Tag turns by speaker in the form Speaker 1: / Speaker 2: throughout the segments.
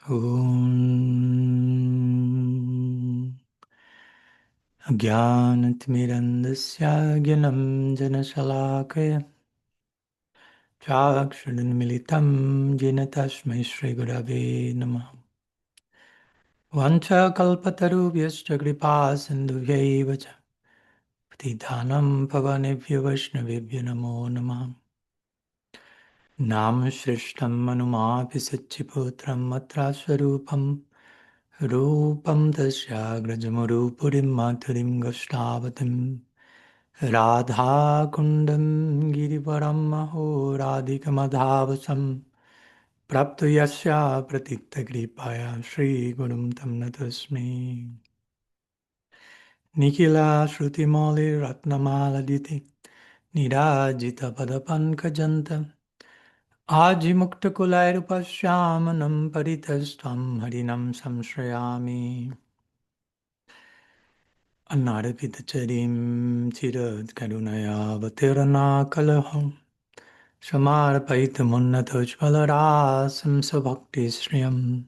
Speaker 1: Om Jnanatimirandasya Gyanam Janashalakaya Chakshudunmilitam Jena Tasmai Shri Gurave Namaha Vancha Kalpatarubhyascha Kripa Sindhuvyaeva Cha Patidhanam Pavanebhyo Vaishnavebhyo Namo Namaha Nam Shrishtam Manumapi Satchiputram Matra Swarupam Rupam Tasya Grajamurupurim Maturim Goshtavatim Radha Kundam Girivaram Maho Radhika Madhavasam Prapto Yasya Pratikta Kripaya Shri Gurum Tam Natasmi Nikila Shruti Moli Ratnamala Diti Nirajita Padapankajanta Ajimukta Kulairupashyamanam Paritastam Harinam Samshrayami Anarapitacharim Chirad Karunaya Vatirana Kalaham Samarpaitamunnatujvalarasam Sabhakti Sriyam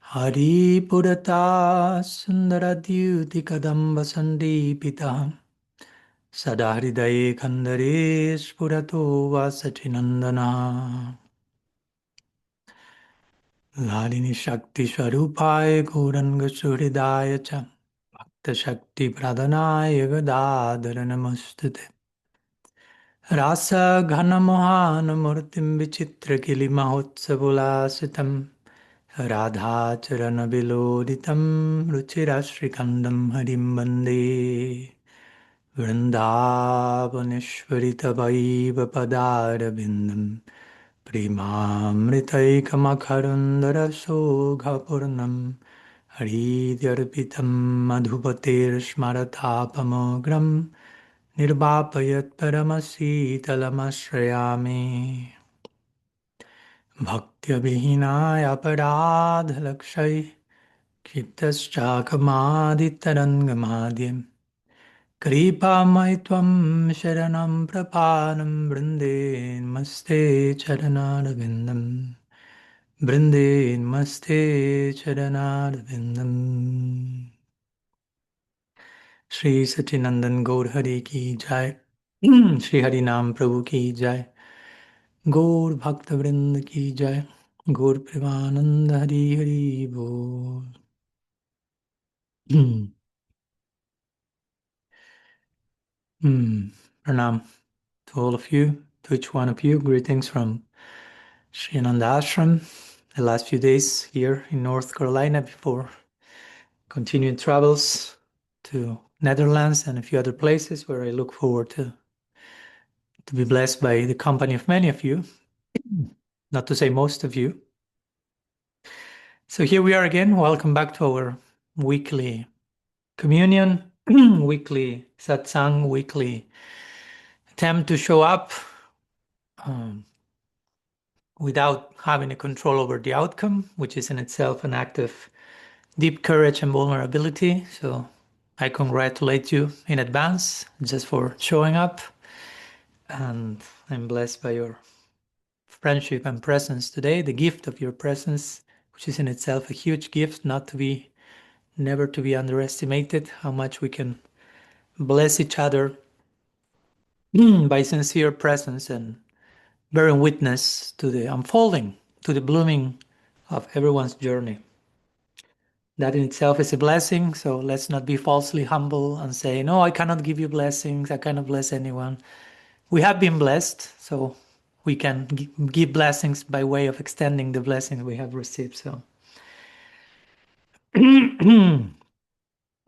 Speaker 1: Hari Purata Sundaradyuti Kadamba Sandipita Sadahridaye Kandare Spurato Vasachinandana Lalini Shakti Swarupai Gauranga Suhridaya Cha Bhakta Shakti Pradhanaya Gadadhara Namostute Rasa Ghana Mohana Murtim Vichitra Kili Mahotsavulasitam Radha Charana Viloditam Ruchira Shrikandam Harim Bande Vrindavaneshwarita Vaiva Padara Bindam Primamritaikamakharundara Sogapurnam Hridyarpitam Madhupatir Smarathapamogram Nirbhapayat Paramasitalamashrayami Bhaktya Vihinaya Paradhalakshay Kiptaschakamaditarangamadhyam Kripa Maitvam Sharanam Prapanam Brinde Maste Charanarvindam Brinde Maste Charanarvindam Shri Sacinandan Gaur Hari Ki Jai Shri Harinam Prabhu Ki Jai Gaur Bhakta Vrind Ki Jai Gaur Premananda Hari Hari Bol Pranam to all of you, to each one of you. Greetings from Sri Ananda Ashram. The last few days here in North Carolina before continuing travels to Netherlands and a few other places where I look forward to be blessed by the company of many of you, not to say most of you. So here we are again. Welcome back to our weekly communion, weekly satsang, weekly attempt to show up without having a control over the outcome, which is in itself an act of deep courage and vulnerability. So I congratulate you in advance just for showing up. And I'm blessed by your friendship and presence today, the gift of your presence, which is in itself a huge gift, never to be underestimated, how much we can bless each other by sincere presence and bearing witness to the unfolding, to the blooming of everyone's journey. That in itself is a blessing, so let's not be falsely humble and say, no, I cannot give you blessings, I cannot bless anyone. We have been blessed, so we can give blessings by way of extending the blessing we have received. So,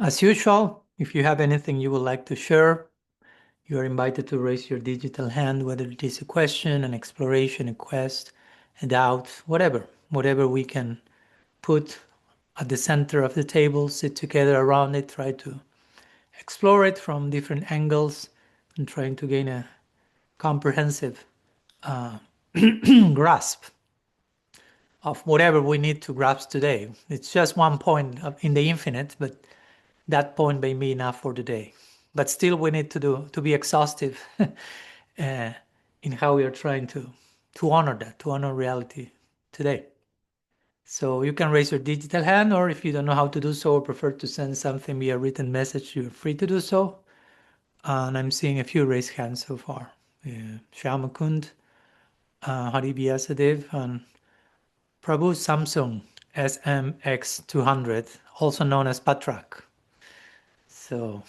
Speaker 1: as usual, if you have anything you would like to share, you are invited to raise your digital hand, whether it is a question, an exploration, a quest, a doubt, whatever we can put at the center of the table, sit together around it, try to explore it from different angles, and trying to gain a comprehensive grasp of whatever we need to grasp today. It's just one point in the infinite, but that point may be enough for today. But still, we need to be exhaustive in how we are trying to honor that, to honor reality today. So you can raise your digital hand, or if you don't know how to do so or prefer to send something via written message, you're free to do so. And I'm seeing a few raised hands so far. Shyamakund, Haribiasadev, and Prabhu Samsung SMX200, also known as Patrak. So,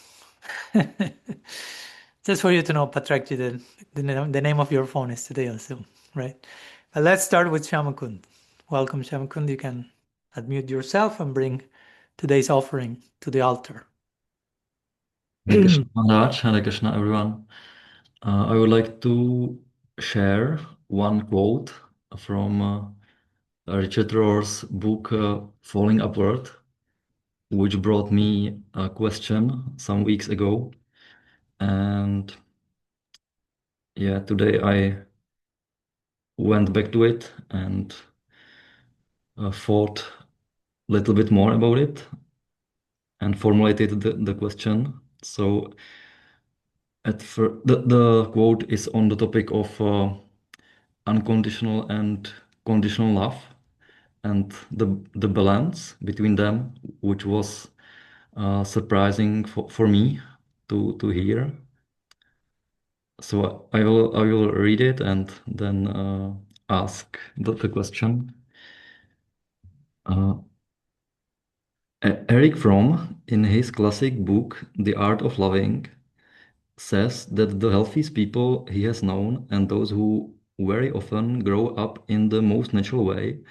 Speaker 1: just for you to know, Patrakji, the name of your phone is today also, right? But let's start with Shyamakund. Welcome, Shyamakund. You can unmute yourself and bring today's offering to the altar.
Speaker 2: Hare Krishna Maharaj, Hare Krishna everyone. I would like to share one quote from Richard Rohr's book Falling Upward, which brought me a question some weeks ago. And yeah, today I went back to it and thought a little bit more about it and formulated the question. So the quote is on the topic of unconditional and conditional love and the balance between them, which was surprising for me to hear. So I will read it and then ask the question. Uh, Eric Fromm, in his classic book The Art of Loving, says that the healthiest people he has known and those who very often grow up in the most natural way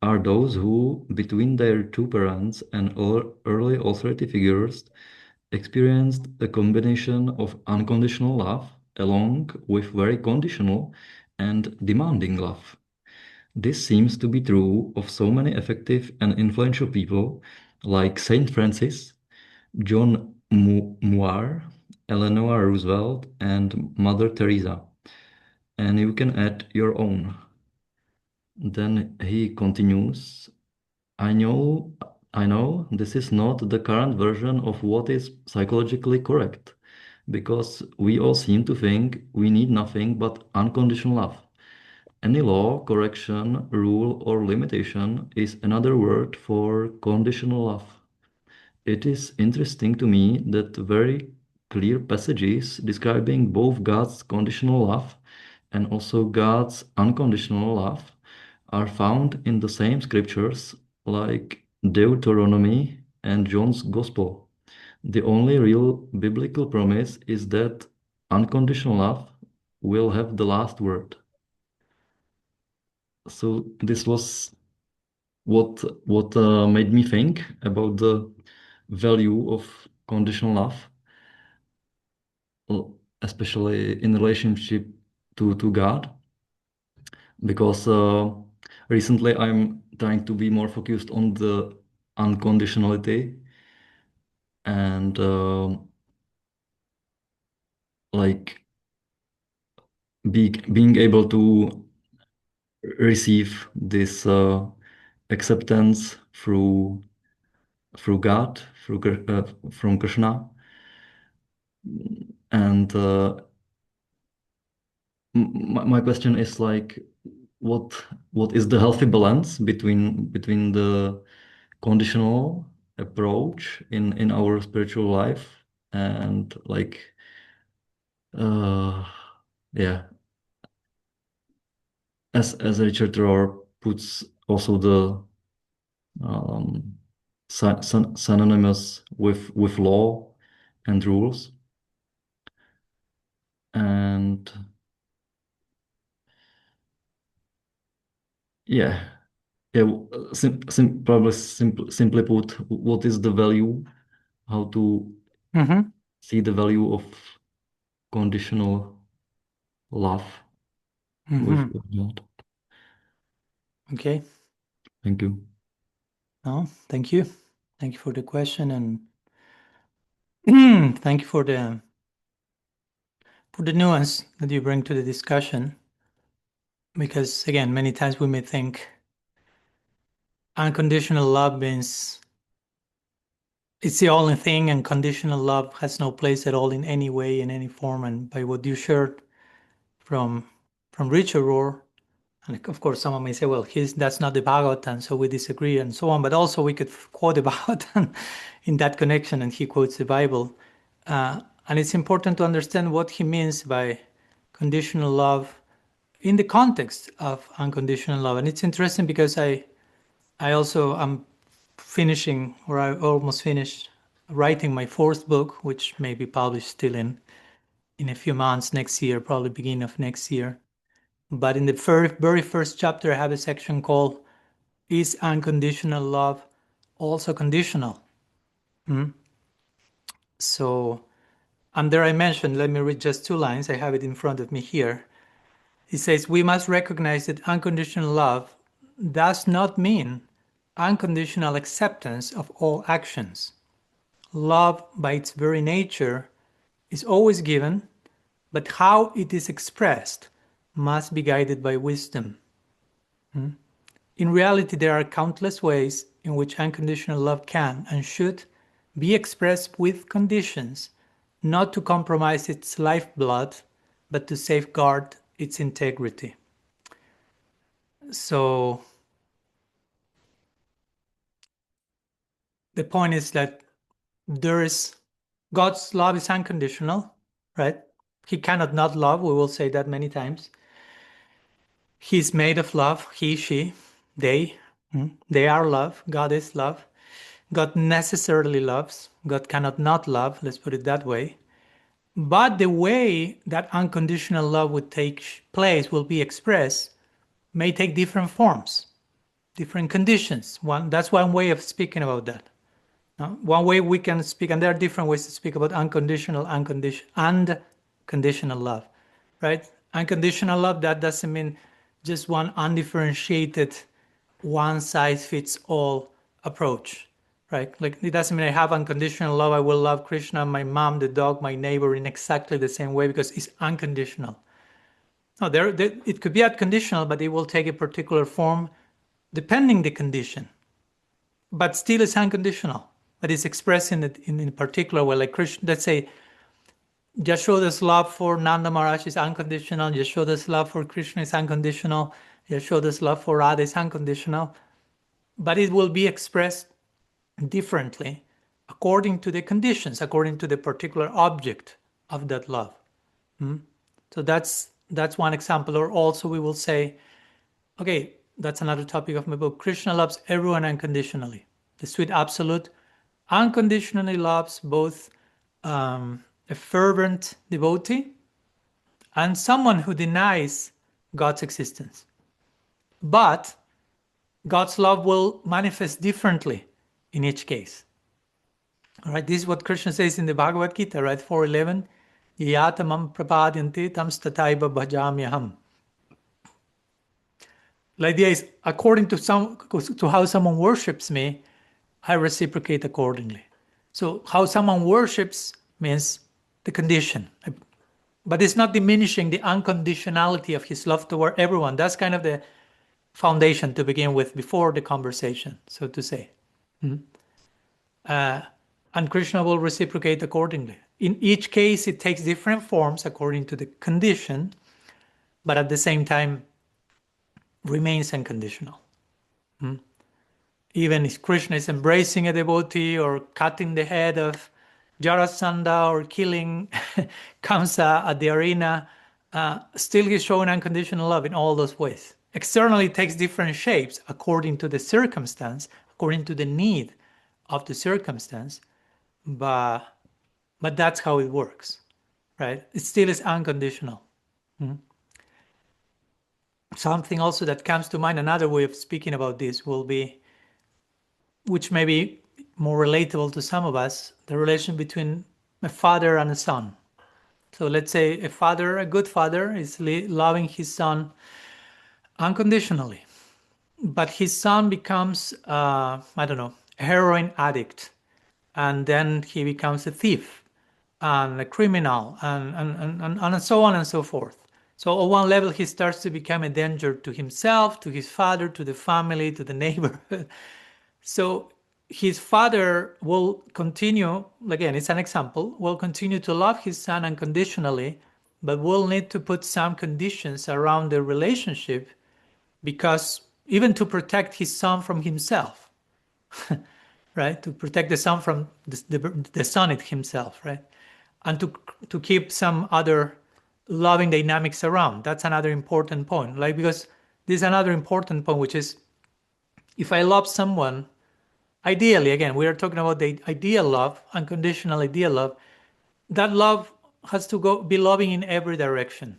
Speaker 2: are those who, between their two parents and early authority figures, experienced a combination of unconditional love along with very conditional and demanding love. This seems to be true of so many effective and influential people like Saint Francis, John Muir, Eleanor Roosevelt, and Mother Teresa. And you can add your own. Then he continues, I know, I know this is not the current version of what is psychologically correct, because we all seem to think we need nothing but unconditional love. Any law, correction, rule, or limitation is another word for conditional love. It is interesting to me that very clear passages describing both God's conditional love and also God's unconditional love are found in the same scriptures like Deuteronomy and John's Gospel. The only real biblical promise is that unconditional love will have the last word. So this was what made me think about the value of conditional love, especially in relationship to God, because recently I'm trying to be more focused on the unconditionality and like being able to receive this acceptance through God, from Krishna, and my question is like, what what is the healthy balance between the conditional approach in our spiritual life and like uh yeah, as Richard Rohr puts also the um synonymous with law and rules, and yeah, yeah, probably simply put, what is the value, how to
Speaker 1: Mm-hmm.
Speaker 2: see the value of conditional love
Speaker 1: Mm-hmm.
Speaker 2: with God.
Speaker 1: Okay.
Speaker 2: Thank you.
Speaker 1: No, thank you. Thank you for the question, and thank you for the nuance that you bring to the discussion. Because again, many times we may think unconditional love means it's the only thing, and conditional love has no place at all in any way, in any form. And by what you shared from Richard Rohr, And of course, someone may say, well, that's not the Bhagavatam, so we disagree and so on. But also we could quote the Bhagavatam in that connection, and he quotes the Bible. And it's important to understand what he means by conditional love in the context of unconditional love. And it's interesting because I also am finishing, or I almost finished, writing my fourth book, which may be published still in a few months next year, probably beginning of next year. But in the very first chapter, I have a section called "Is Unconditional Love Also Conditional?" So, and there I mentioned, let me read just 2 lines. I have it in front of me here. It says, we must recognize that unconditional love does not mean unconditional acceptance of all actions. Love, by its very nature, is always given, but how it is expressed must be guided by wisdom. In reality, there are countless ways in which unconditional love can and should be expressed with conditions, not to compromise its lifeblood, but to safeguard its integrity. So the point is that God's love is unconditional, right? He cannot not love. We will say that many times. He's made of love. He, she, they are love. God is love. God necessarily loves. God cannot not love. Let's put it that way. But the way that unconditional love would take place, will be expressed, may take different forms, different conditions. That's one way of speaking about that. One way we can speak, and there are different ways to speak about unconditional, and conditional love, right? Unconditional love, that doesn't mean just one undifferentiated, one-size-fits-all approach, right? Like, it doesn't mean I have unconditional love. I will love Krishna, my mom, the dog, my neighbor in exactly the same way because it's unconditional. No, it could be unconditional, but it will take a particular form depending the condition. But still it's unconditional. But it's expressed in a particular way. Like Krishna, let's say, Yashoda's love for Nanda Maharaj is unconditional. Yashoda's love for Krishna is unconditional. Yashoda's love for Radha is unconditional. But it will be expressed differently according to the conditions, according to the particular object of that love. So that's one example. Or also we will say, okay, that's another topic of my book. Krishna loves everyone unconditionally. The sweet absolute unconditionally loves both a fervent devotee and someone who denies God's existence. But God's love will manifest differently in each case. All right, this is what Krishna says in the Bhagavad Gita, right? 4:11, Yatamam prapadyanti tam stataiva bhajamyaham. The idea is, according to how someone worships me, I reciprocate accordingly. So how someone worships means the condition. But it's not diminishing the unconditionality of his love toward everyone. That's kind of the foundation to begin with before the conversation, so to say. And Krishna will reciprocate accordingly. In each case, it takes different forms according to the condition, but at the same time remains unconditional. Even if Krishna is embracing a devotee or cutting the head of Jarasandha or killing Kamsa at the arena, still he's showing unconditional love in all those ways. Externally, it takes different shapes according to the circumstance, according to the need of the circumstance, but that's how it works, right? It still is unconditional. Something also that comes to mind, another way of speaking about this will be, which may be more relatable to some of us, the relation between a father and a son. So let's say a good father is loving his son unconditionally, but his son becomes, a heroin addict, and then he becomes a thief and a criminal and so on and so forth. So on one level, he starts to become a danger to himself, to his father, to the family, to the neighborhood. So his father will continue, again, it's an example, will continue to love his son unconditionally, but will need to put some conditions around the relationship because even to protect his son from himself, right? To protect the son from the son it himself, right? And to keep some other loving dynamics around. That's another important point. Like, because this is another important point, which is if I love someone, ideally, again, we are talking about the ideal love, unconditional ideal love, that love has to be loving in every direction.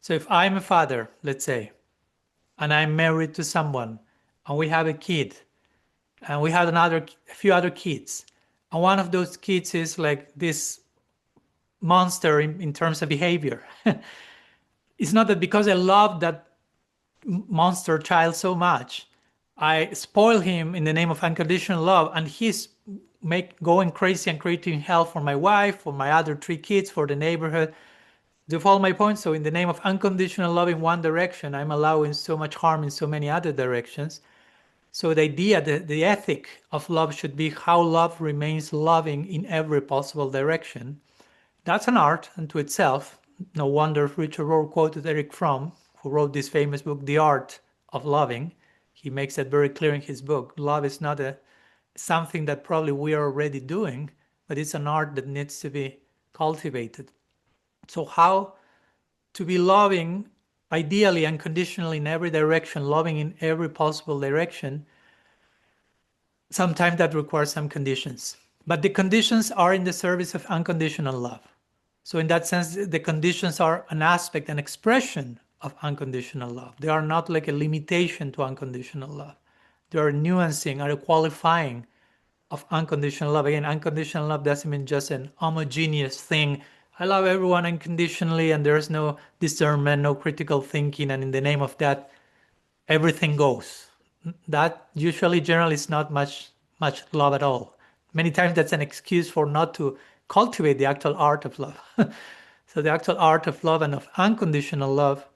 Speaker 1: So if I'm a father, let's say, and I'm married to someone, and we have a kid, and we have a few other kids, and one of those kids is like this monster in terms of behavior. It's not that because I love that monster child so much, I spoil him in the name of unconditional love, and he's going crazy and creating hell for my wife, for my other three kids, for the neighborhood. Do you follow my point? So in the name of unconditional love in one direction, I'm allowing so much harm in so many other directions. So the idea, the ethic of love should be how love remains loving in every possible direction. That's an art unto itself. No wonder Richard Rohr quoted Eric Fromm, who wrote this famous book, The Art of Loving. He makes that very clear in his book. Love is not something that probably we are already doing, but it's an art that needs to be cultivated. So how to be loving, ideally, unconditionally in every direction, loving in every possible direction, sometimes that requires some conditions. But the conditions are in the service of unconditional love. So in that sense, the conditions are an aspect, an expression of unconditional love. They are not like a limitation to unconditional love. They are nuancing or qualifying of unconditional love. Again, unconditional love doesn't mean just an homogeneous thing. I love everyone unconditionally and there's no discernment, no critical thinking, and in the name of that, everything goes. That usually, generally, is not much love at all. Many times that's an excuse for not to cultivate the actual art of love. So the actual art of love and of unconditional love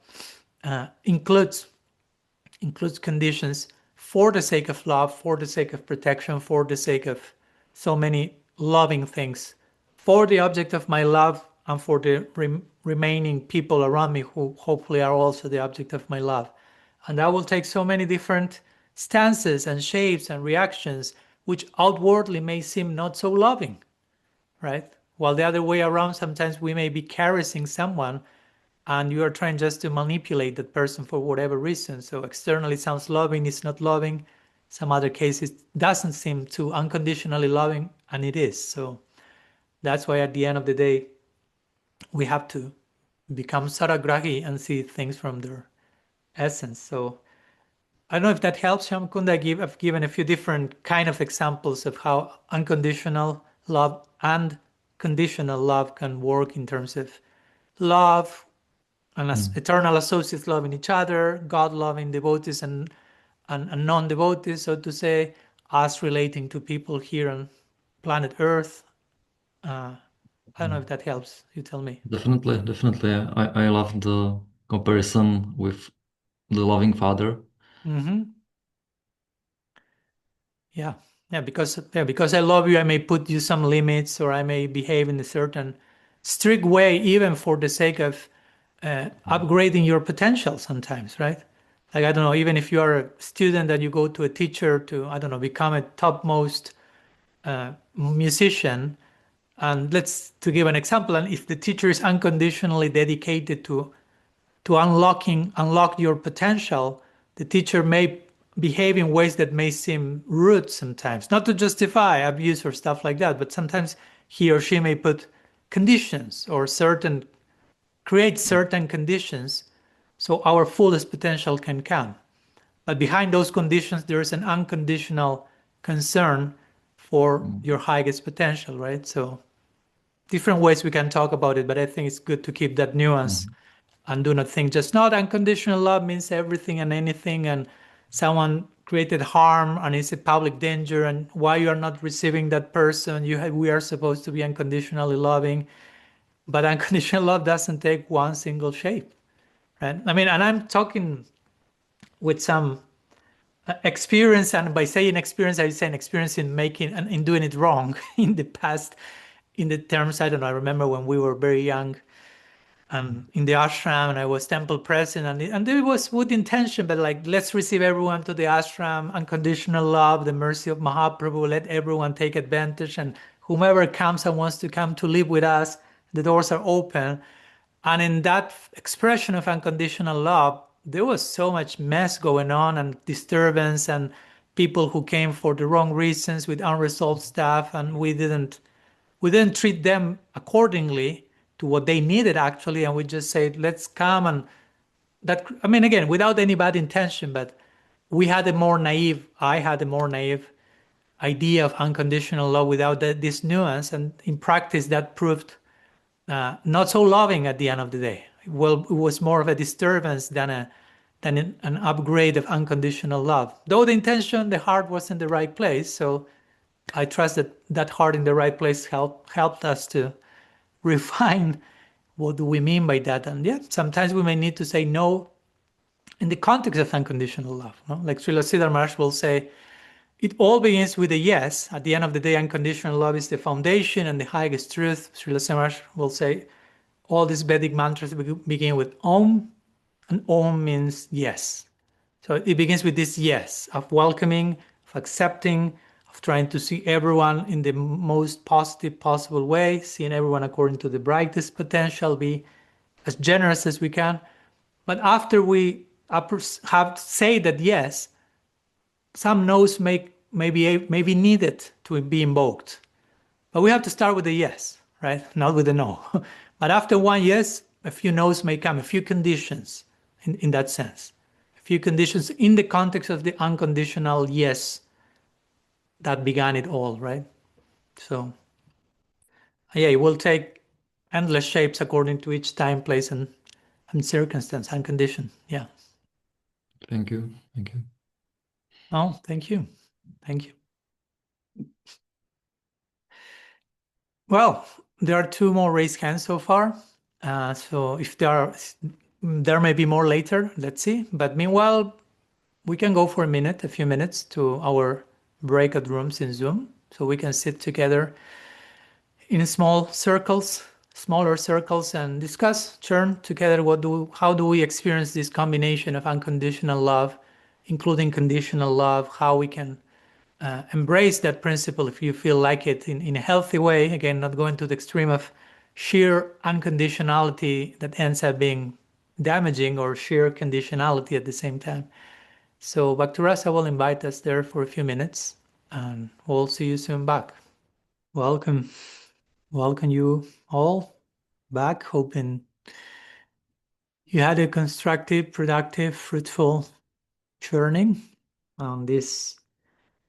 Speaker 1: includes conditions for the sake of love, for the sake of protection, for the sake of so many loving things, for the object of my love and for the remaining people around me who hopefully are also the object of my love. And that will take so many different stances and shapes and reactions, which outwardly may seem not so loving, right? While the other way around, sometimes we may be caressing someone and you are trying just to manipulate that person for whatever reason. So externally sounds loving, it's not loving. Some other cases doesn't seem too unconditionally loving, and it is. So that's why at the end of the day, we have to become saragrahi and see things from their essence. So I don't know if that helps, Shamkunda. I've given a few different kind of examples of how unconditional love and conditional love can work in terms of love and eternal associates loving each other, God loving devotees and non-devotees, so to say, us relating to people here on planet Earth. I don't know if that helps. You tell me.
Speaker 2: Definitely, definitely. I love the comparison with the loving father.
Speaker 1: Yeah, because I love you, I may put you some limits, or I may behave in a certain strict way, even for the sake of upgrading your potential sometimes, right? Like, I don't know, even if you are a student and you go to a teacher to, I don't know, become a topmost musician, and to give an example, and if the teacher is unconditionally dedicated to unlock your potential, the teacher may behave in ways that may seem rude sometimes, not to justify abuse or stuff like that, but sometimes he or she may put conditions or create certain conditions so our fullest potential can come. But behind those conditions, there is an unconditional concern for your highest potential, right? So different ways we can talk about it, but I think it's good to keep that nuance and do not think just not unconditional love means everything and anything, and someone created harm and it's a public danger, and why you are not receiving that person. We are supposed to be unconditionally loving, but unconditional love doesn't take one single shape, right? I mean, and I'm talking with some experience, and by saying experience, I say an experience in making and in doing it wrong in the past, in the terms, I don't know, I remember when we were very young, and in the ashram, and I was temple president, and there was with intention, but like, let's receive everyone to the ashram, unconditional love, the mercy of Mahaprabhu, let everyone take advantage, and whomever comes and wants to come to live with us, the doors are open. And in that expression of unconditional love, there was so much mess going on and disturbance and people who came for the wrong reasons with unresolved stuff, and we didn't treat them accordingly to what they needed actually, and we just said, let's come. And that, I mean, again, without any bad intention, but I had a more naive idea of unconditional love without this nuance, and in practice that proved not so loving at the end of the day. Well, it was more of a disturbance than an upgrade of unconditional love. Though the heart was in the right place, so I trust that heart in the right place helped us to refine what do we mean by that. And yeah, sometimes we may need to say no in the context of unconditional love. No? Like Srila Siddhar Maharaj will say, it all begins with a yes. At the end of the day, unconditional love is the foundation and the highest truth. Srila Siddhar Maharaj will say, all these Vedic mantras begin with Om, and Om means yes. So it begins with this yes of welcoming, of accepting, of trying to see everyone in the most positive possible way, seeing everyone according to the brightest potential, be as generous as we can. But after we have say that yes, some no's may be needed to be invoked. But we have to start with a yes, right? Not with a no. But after one yes, a few no's may come, a few conditions in that sense. A few conditions in the context of the unconditional yes that began it all, right? So, yeah, it will take endless shapes according to each time, place, and circumstance and condition. Yeah.
Speaker 2: Thank you.
Speaker 1: Oh, thank you. Well, there are two more raised hands so far. So if there may be more later, let's see. But meanwhile, we can go for a few minutes to our breakout rooms in Zoom. So we can sit together in smaller circles, and discuss, churn together how do we experience this combination of unconditional love, including conditional love, how we can embrace that principle if you feel like it in a healthy way. Again, not going to the extreme of sheer unconditionality that ends up being damaging, or sheer conditionality at the same time. So Bhaktarasa will invite us there for a few minutes, and we'll see you soon back. Welcome you all back. Hoping you had a constructive, productive, fruitful churning on this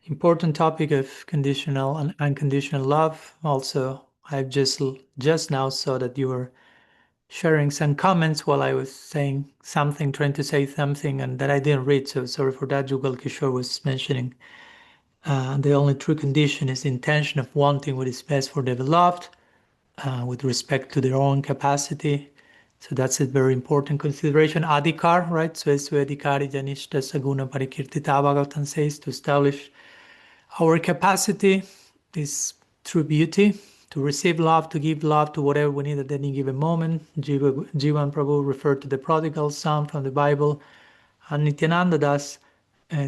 Speaker 1: important topic of conditional and unconditional love. Also, I've just now saw that you were sharing some comments while I was saying something, trying to say something, and that I didn't read, so sorry for that. Jugal Kishore was mentioning the only true condition is the intention of wanting what is best for the beloved with respect to their own capacity. So that's a very important consideration. Adhikar, right? So Adhikari Janishta Saguna Parikirtita Bhagavatam says, to establish our capacity is through beauty, to receive love, to give love to whatever we need at any given moment. Jiva and Prabhu referred to the prodigal son from the Bible, and Nityananda Das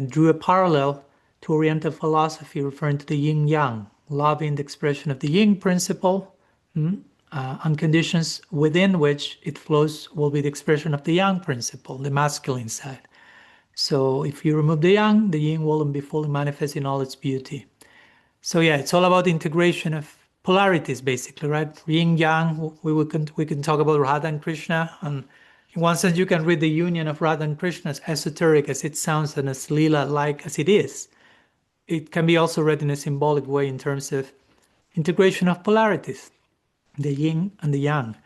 Speaker 1: drew a parallel to Oriental philosophy, referring to the yin-yang, love in the expression of the yin principle, and conditions within which it flows will be the expression of the yang principle, the masculine side. So if you remove the yang, the yin will be fully manifest in all its beauty. So yeah, it's all about the integration of polarities, basically, right? Yin yang. We can talk about Radha and Krishna, and in one sense, you can read the union of Radha and Krishna, as esoteric as it sounds and as Leela-like as it is. It can be also read in a symbolic way in terms of integration of polarities, the yin and the yang.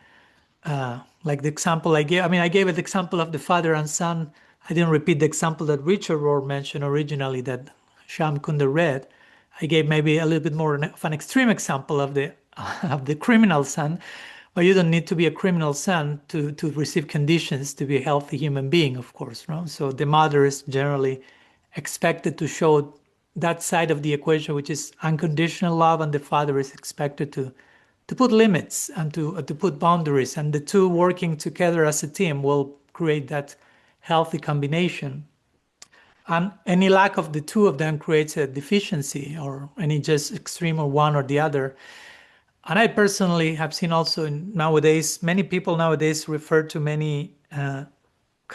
Speaker 1: Like the example I gave, I gave an example of the father and son. I didn't repeat the example that Richard Rohr mentioned originally that Shyam Kunda read. I gave maybe a little bit more of an extreme example of the criminal son, but you don't need to be a criminal son to receive conditions to be a healthy human being, of course. No? So the mother is generally expected to show that side of the equation, which is unconditional love, and the father is expected to put limits and to put boundaries, and the two working together as a team will create that healthy combination. And any lack of the two of them creates a deficiency, or any just extreme of one or the other. And I personally have seen also nowadays, many people nowadays refer to many, how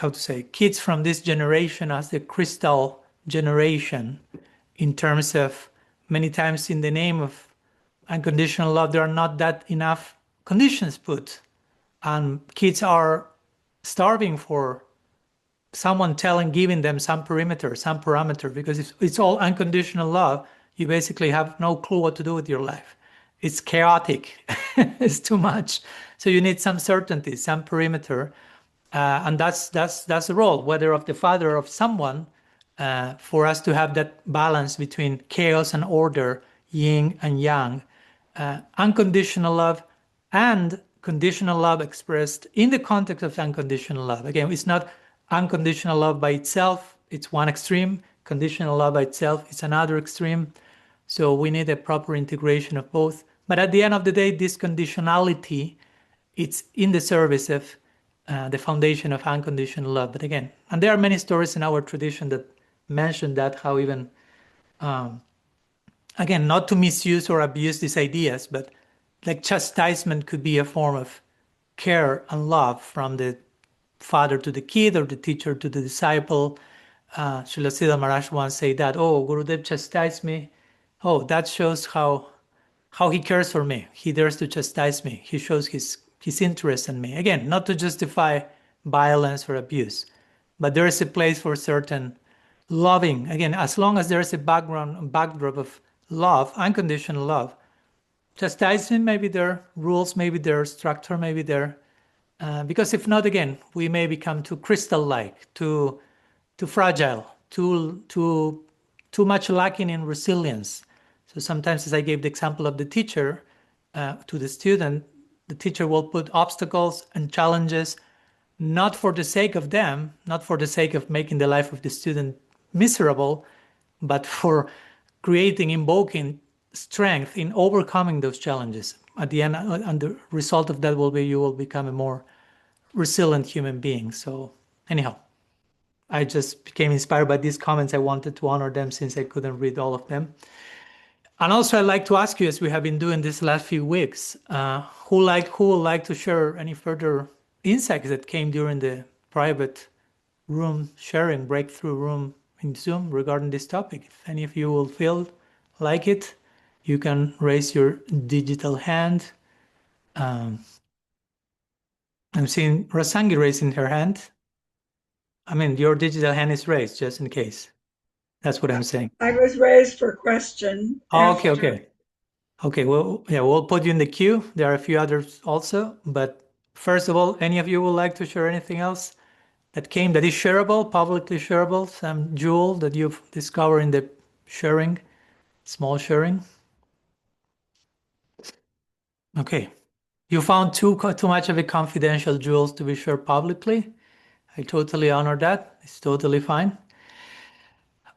Speaker 1: to say, kids from this generation as the crystal generation, in terms of many times in the name of unconditional love, there are not that enough conditions put. And kids are starving for someone giving them some parameter, because if it's all unconditional love, you basically have no clue what to do with your life. It's chaotic. It's too much. So you need some certainty, some perimeter, and that's the role, whether of the father or of someone, for us to have that balance between chaos and order, yin and yang, unconditional love and conditional love expressed in the context of unconditional love. Again, it's not unconditional love by itself, it's one extreme. Conditional love by itself, it's another extreme. So we need a proper integration of both. But at the end of the day, this conditionality, it's in the service of the foundation of unconditional love. But again, and there are many stories in our tradition that mention that, how even, again, not to misuse or abuse these ideas, but like chastisement could be a form of care and love from the father to the kid, or the teacher to the disciple. Srila Siddha Maharaj once said that, oh, Gurudev chastised me. Oh, that shows how he cares for me. He dares to chastise me. He shows his interest in me. Again, not to justify violence or abuse, but there is a place for certain loving. Again, as long as there is a backdrop of love, unconditional love, chastisement may be there, rules may be there, structure may be there. Because if not, again, we may become too crystal-like, too fragile, too much lacking in resilience. So sometimes, as I gave the example of the teacher to the student, the teacher will put obstacles and challenges, not for the sake of them, not for the sake of making the life of the student miserable, but for invoking strength in overcoming those challenges. At the end, and the result of that will be you will become a more resilient human being. So anyhow, I just became inspired by these comments. I wanted to honor them since I couldn't read all of them. And also, I'd like to ask you, as we have been doing this last few weeks, who would like to share any further insights that came during the private room sharing, breakthrough room in Zoom regarding this topic? If any of you will feel like it, you can raise your digital hand. I'm seeing Rasangi raising her hand. I mean, your digital hand is raised, just in case. That's what I'm saying.
Speaker 3: I was raised for question.
Speaker 1: Oh, okay. Okay, well, yeah, we'll put you in the queue. There are a few others also, but first of all, any of you would like to share anything else that is shareable, publicly shareable, some jewel that you've discovered in the sharing, small sharing? Okay, you found too much of a confidential jewels to be shared publicly. I totally honor that. It's totally fine.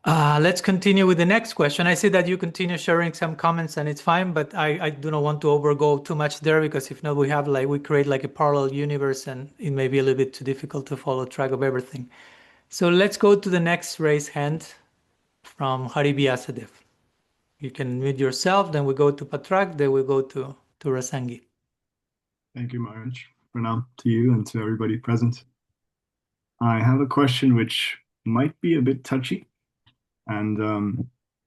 Speaker 1: Let's continue with the next question. I see that you continue sharing some comments, and it's fine, but I do not want to overgo too much there, because if not, we create like a parallel universe, and it may be a little bit too difficult to follow track of everything. So let's go to the next raised hand from Haribyasadev. You can mute yourself, then we go to Patrak, then we go to Rasangi.
Speaker 4: Thank you, Maharaj. Pranam to you and to everybody present. I have a question which might be a bit touchy. And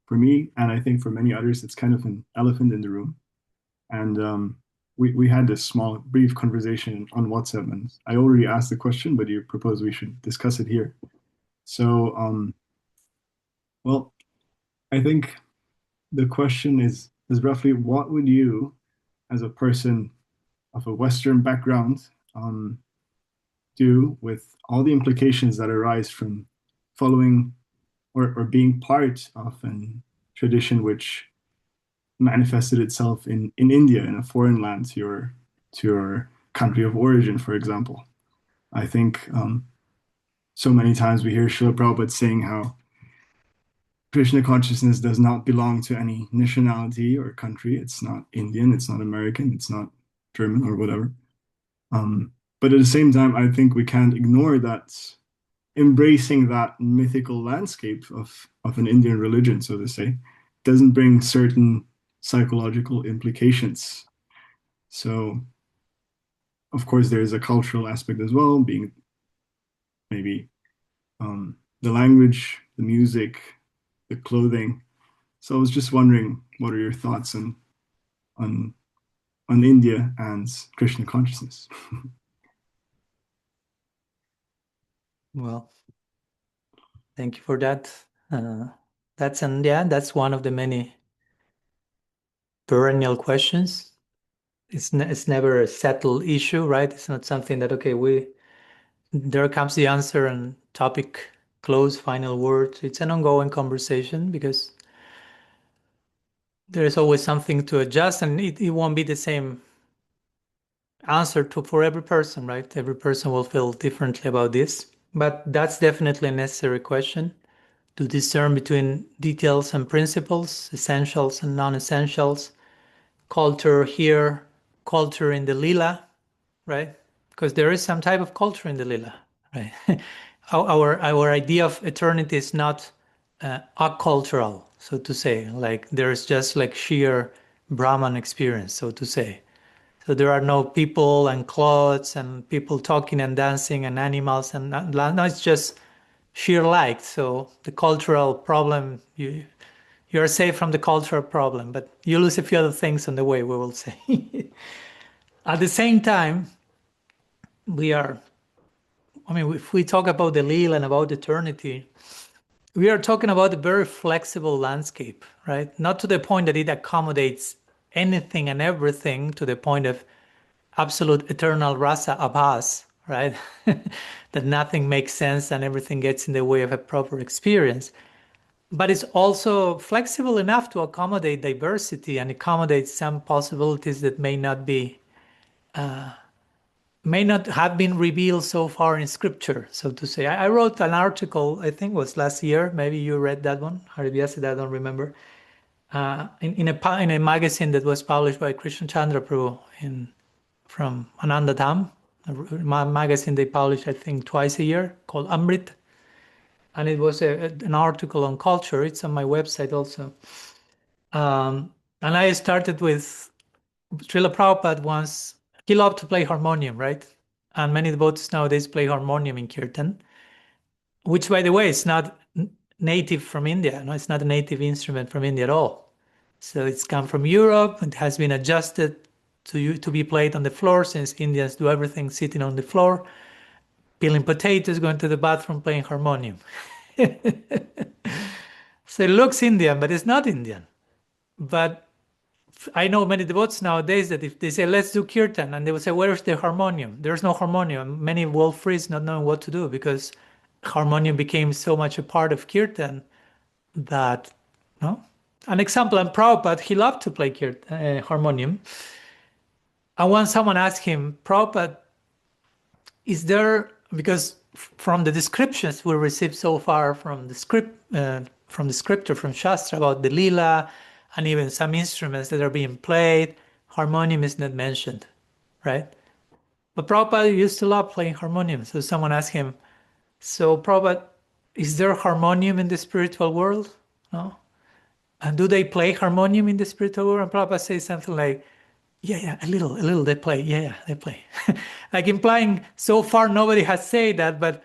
Speaker 4: for me, and I think for many others, it's kind of an elephant in the room. And we had this small, brief conversation on WhatsApp, and I already asked the question, but you proposed we should discuss it here. So, well, I think the question is roughly, what would you, as a person of a Western background, do with all the implications that arise from following or being part of a tradition which manifested itself in India, in a foreign land, to your country of origin, for example? I think so many times we hear Srila Prabhupada saying how Krishna consciousness does not belong to any nationality or country. It's not Indian, it's not American, it's not German or whatever. But at the same time, I think we can't ignore that embracing that mythical landscape of an Indian religion, so to say, doesn't bring certain psychological implications. So, of course, there's a cultural aspect as well, being maybe the language, the music, the clothing. So I was just wondering, what are your thoughts on India and Krishna consciousness?
Speaker 1: Well, thank you for that. That's one of the many perennial questions. It's never a settled issue, right? It's not something that, okay, there comes the answer and topic close, final word. It's an ongoing conversation because there is always something to adjust, and it won't be the same answer for every person, right? Every person will feel differently about this, but that's definitely a necessary question to discern between details and principles, essentials and non-essentials, culture here, culture in the lila, right? Because there is some type of culture in the lila, right? Our idea of eternity is not accultural, so to say. Like there's just like sheer Brahman experience, so to say. So there are no people and clothes and people talking and dancing and animals and no, it's just sheer light. So the cultural problem, you're safe from the cultural problem, but you lose a few other things on the way, we will say. At the same time, if we talk about the Lila and about eternity, we are talking about a very flexible landscape, right? Not to the point that it accommodates anything and everything to the point of absolute eternal rasa abhas, right? That nothing makes sense and everything gets in the way of a proper experience. But it's also flexible enough to accommodate diversity and accommodate some possibilities that may not have been revealed so far in scripture, so to say. I wrote an article, I think it was last year, maybe you read that one, Harivyasa, I don't remember, in a magazine that was published by Krishna Chandra Prabhu from Ananda Dham, a magazine they publish, I think, twice a year, called Amrit. And it was an article on culture. It's on my website also. And I started with Srila Prabhupada once. He loved to play harmonium, right? And many devotees nowadays play harmonium in Kirtan, which, by the way, is not native from India. No, it's not a native instrument from India at all. So it's come from Europe. It has been adjusted to be played on the floor, since Indians do everything sitting on the floor, peeling potatoes, going to the bathroom, playing harmonium. So it looks Indian, but it's not Indian. But I know many devotees nowadays that if they say, let's do kirtan, and they will say, where's the harmonium? There's no harmonium. Many will freeze not knowing what to do because harmonium became so much a part of kirtan that, no? An example, and Prabhupada, he loved to play harmonium. And once someone asked him, Prabhupada, is there, because from the descriptions we received so far from the scripture, from Shastra about the lila, and even some instruments that are being played, harmonium is not mentioned, right? But Prabhupada used to love playing harmonium. So someone asked him, so Prabhupada, is there harmonium in the spiritual world? No? And do they play harmonium in the spiritual world? And Prabhupada says something like, yeah, a little they play. Yeah, they play. Like implying so far nobody has said that, but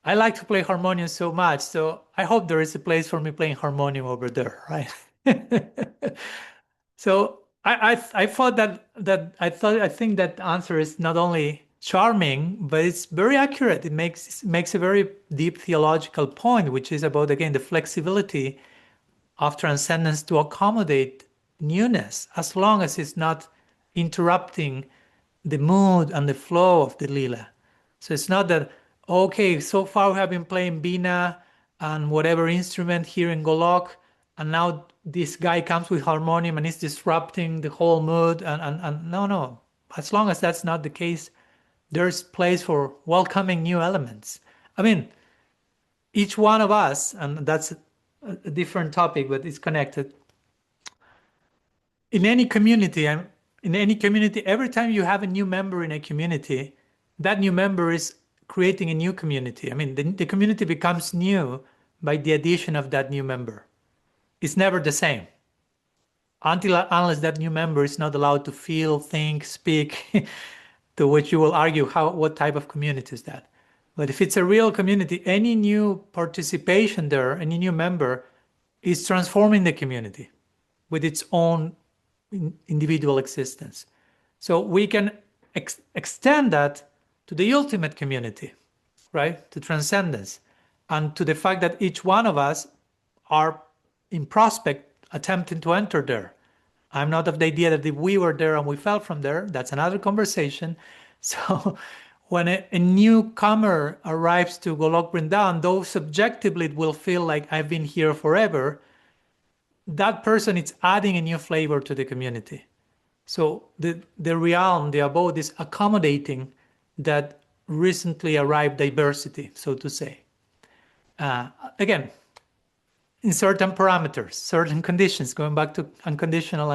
Speaker 1: I like to play harmonium so much. So I hope there is a place for me playing harmonium over there, right? So I thought I think that answer is not only charming, but it's very accurate. It makes a very deep theological point, which is about, again, the flexibility of transcendence to accommodate newness, as long as it's not interrupting the mood and the flow of the lila. So it's not that, okay, so far we have been playing Bina and whatever instrument here in Golok, and now this guy comes with harmonium and is disrupting the whole mood. And no. As long as that's not the case, there's place for welcoming new elements. I mean, each one of us, and that's a different topic, but it's connected. In any community, every time you have a new member in a community, that new member is creating a new community. I mean, the community becomes new by the addition of that new member. It's never the same unless that new member is not allowed to feel, think, speak, to which you will argue what type of community is that. But if it's a real community, any new participation there, any new member is transforming the community with its own individual existence. So we can extend that to the ultimate community, right? To transcendence, and to the fact that each one of us are in prospect attempting to enter there. I'm not of the idea that if we were there and we fell from there, that's another conversation. So when a newcomer arrives to Golok Vrindavan, though subjectively it will feel like I've been here forever, that person is adding a new flavor to the community. So the realm, the abode, is accommodating that recently arrived diversity, so to say. Again, in certain parameters, certain conditions, going back to unconditional.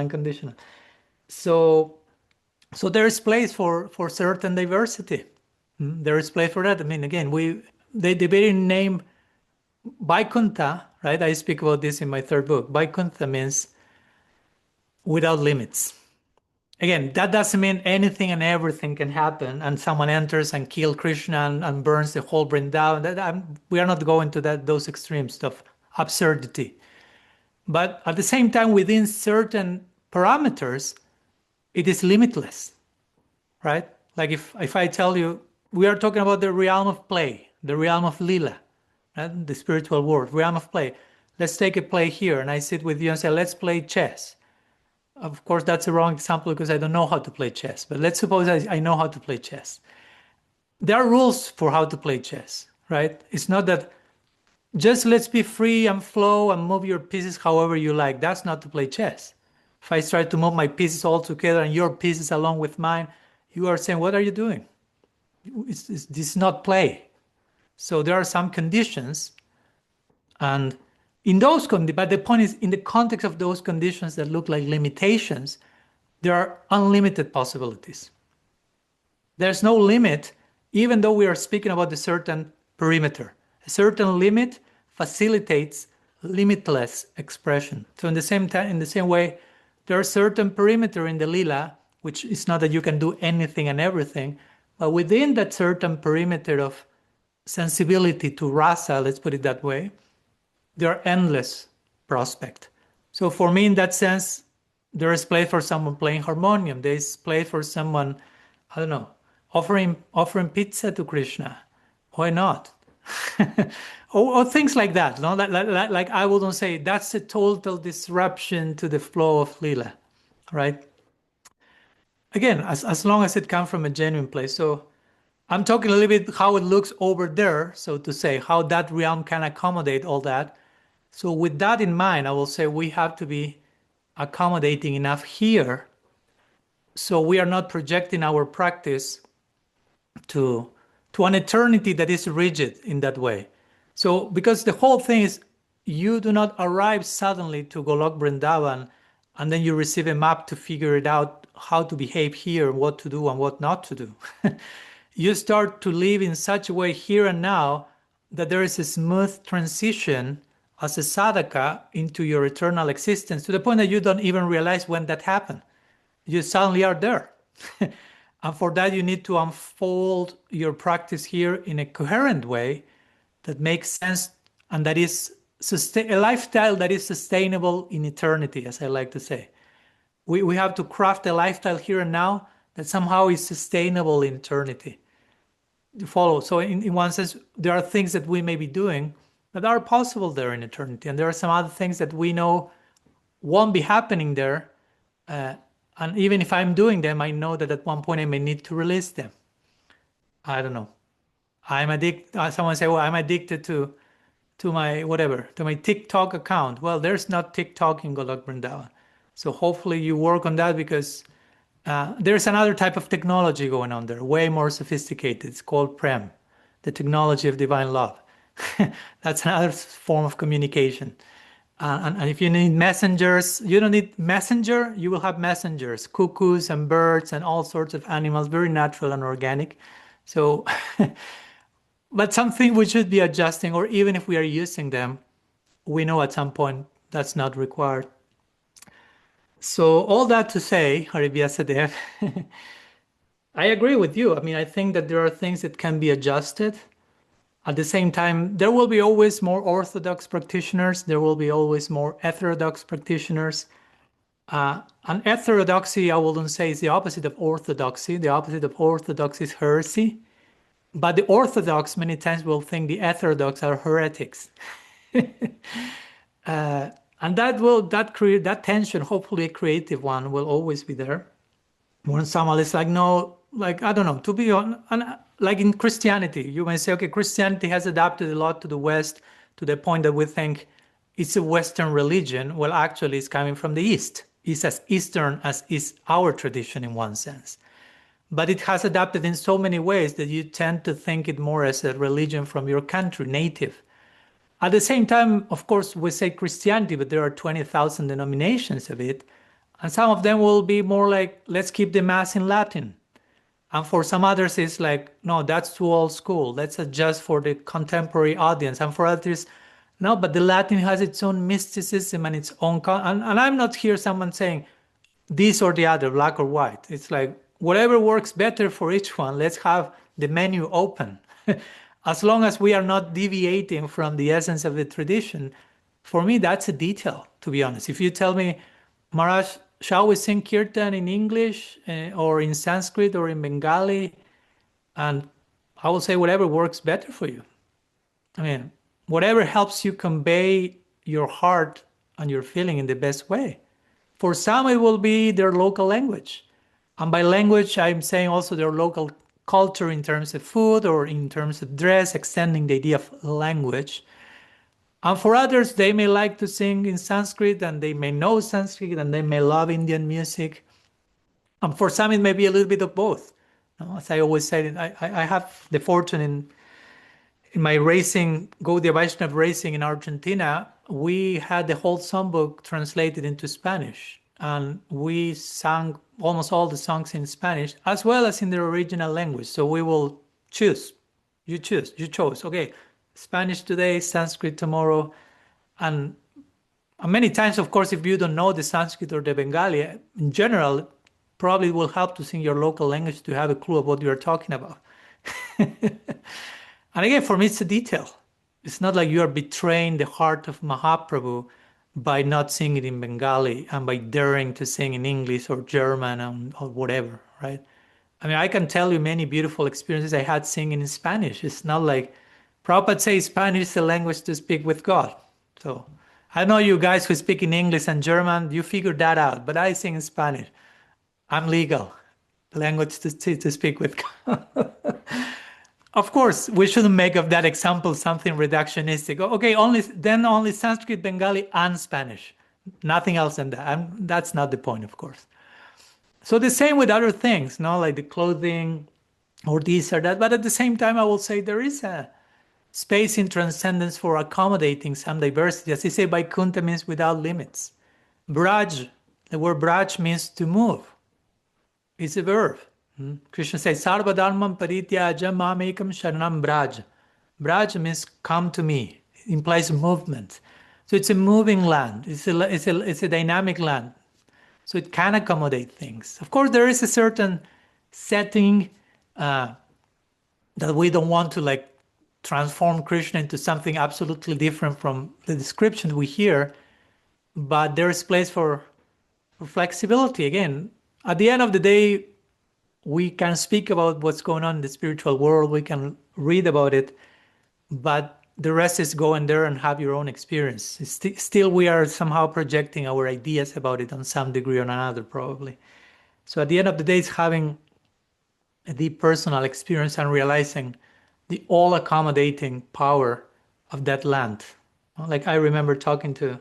Speaker 1: So there is place for certain diversity. There is place for that. I mean, again, the very name Vaikuntha, right? I speak about this in my third book. Vaikuntha means without limits. Again, that doesn't mean anything and everything can happen and someone enters and kills Krishna and burns the whole Vrindavan. We are not going to those extremes of absurdity. But at the same time, within certain parameters, it is limitless, right? Like if I tell you, we are talking about the realm of play, the realm of lila, right? The spiritual world, realm of play. Let's take a play here, and I sit with you and say, let's play chess. Of course, that's a wrong example because I don't know how to play chess. But let's suppose I know how to play chess. There are rules for how to play chess, right? It's not that just let's be free and flow and move your pieces however you like. That's not to play chess. If I try to move my pieces all together and your pieces along with mine, you are saying, what are you doing? This is not play. So there are some conditions, and in those conditions, but the point is, in the context of those conditions that look like limitations, there are unlimited possibilities. There's no limit, even though we are speaking about a certain perimeter. A certain limit facilitates limitless expression. So in the same way, there are certain perimeter in the lila, which is not that you can do anything and everything, but within that certain perimeter of sensibility to rasa, let's put it that way, there are endless prospect. So for me, in that sense, there is place for someone playing harmonium. There is place for someone, I don't know, offering pizza to Krishna. Why not? or things like that. No? Like I wouldn't say that's a total disruption to the flow of lila, right? Again, as long as it comes from a genuine place. So I'm talking a little bit how it looks over there, so to say, how that realm can accommodate all that. So with that in mind, I will say we have to be accommodating enough here so we are not projecting our practice to an eternity that is rigid in that way. So because the whole thing is you do not arrive suddenly to Golok Vrindavan and then you receive a map to figure it out how to behave here, what to do and what not to do. You start to live in such a way here and now that there is a smooth transition as a sadhaka into your eternal existence to the point that you don't even realize when that happened. You suddenly are there. And for that, you need to unfold your practice here in a coherent way that makes sense and that is a lifestyle that is sustainable in eternity, as I like to say. We have to craft a lifestyle here and now that somehow is sustainable in eternity. You follow? So in one sense, there are things that we may be doing that are possible there in eternity. And there are some other things that we know won't be happening there. And even if I'm doing them, I know that at one point I may need to release them. I don't know. I'm addicted. Someone say, well, I'm addicted to my whatever, to my TikTok account. Well, there's not TikTok in Golok Vrindavan. So hopefully you work on that because there's another type of technology going on there, way more sophisticated. It's called Prem, the technology of divine love. That's another form of communication. And if you need messengers, you don't need messenger, you will have messengers, cuckoos and birds and all sorts of animals, very natural and organic. So, but something we should be adjusting, or even if we are using them, we know at some point that's not required. So all that to say, Haribhyasadev, I agree with you. I mean, I think that there are things that can be adjusted. At the same time, there will be always more orthodox practitioners. There will be always more heterodox practitioners. And heterodoxy, I wouldn't say, is the opposite of orthodoxy. The opposite of orthodoxy is heresy. But the orthodox many times will think the heterodox are heretics. And that tension, hopefully a creative one, will always be there. When someone is like, no, like, I don't know, to be honest, like in Christianity, you may say, okay, Christianity has adapted a lot to the West to the point that we think it's a Western religion. Well, actually, it's coming from the East. It's as Eastern as is our tradition in one sense. But it has adapted in so many ways that you tend to think it more as a religion from your country, native. At the same time, of course, we say Christianity, but there are 20,000 denominations of it. And some of them will be more like, let's keep the Mass in Latin. And for some others, it's like, no, that's too old school. Let's adjust for the contemporary audience. And for others, no, but the Latin has its own mysticism and its own... And I'm not here someone saying this or the other, black or white. It's like, whatever works better for each one, let's have the menu open. As long as we are not deviating from the essence of the tradition, for me, that's a detail, to be honest. If you tell me, Maharaj, shall we sing kirtan in English or in Sanskrit or in Bengali? And I will say whatever works better for you. I mean, whatever helps you convey your heart and your feeling in the best way. For some, it will be their local language. And by language, I'm saying also their local culture in terms of food or in terms of dress, extending the idea of language. And for others, they may like to sing in Sanskrit and they may know Sanskrit and they may love Indian music. And for some, it may be a little bit of both. As I always said, I have the fortune in my racing, Gaudiya Vaishnava racing in Argentina, we had the whole songbook translated into Spanish. And we sang almost all the songs in Spanish, as well as in their original language. So we will choose. You chose. Okay, Spanish today, Sanskrit tomorrow. And many times, of course, if you don't know the Sanskrit or the Bengali, in general, probably will help to sing your local language to have a clue of what you're talking about. And again, for me, it's a detail. It's not like you are betraying the heart of Mahaprabhu by not singing in Bengali and by daring to sing in English or German or whatever, right? I mean, I can tell you many beautiful experiences I had singing in Spanish. It's not like Prabhupada says Spanish is the language to speak with God. So I know you guys who speak in English and German, you figured that out, but I sing in Spanish. I'm legal. Language to speak with God. Of course, we shouldn't make of that example something reductionistic. Okay, only Sanskrit, Bengali, and Spanish. Nothing else than that. That's not the point, of course. So the same with other things, like the clothing or this or that. But at the same time, I will say there is a space in transcendence for accommodating some diversity. As I say, Vaikuntha means without limits. Braj, the word braj means to move. It's a verb. Krishna says, Sarva dharmam parityaja mamekam sharanam braj. Braj means come to me. It implies movement. So it's a moving land. It's a dynamic land. So it can accommodate things. Of course, there is a certain setting that we don't want to transform Krishna into something absolutely different from the description we hear. But there is place for flexibility. Again, at the end of the day, we can speak about what's going on in the spiritual world. We can read about it, but the rest is go in there and have your own experience. Still, we are somehow projecting our ideas about it on some degree or another, probably. So at the end of the day, it's having a deep personal experience and realizing the all-accommodating power of that land. Like I remember talking to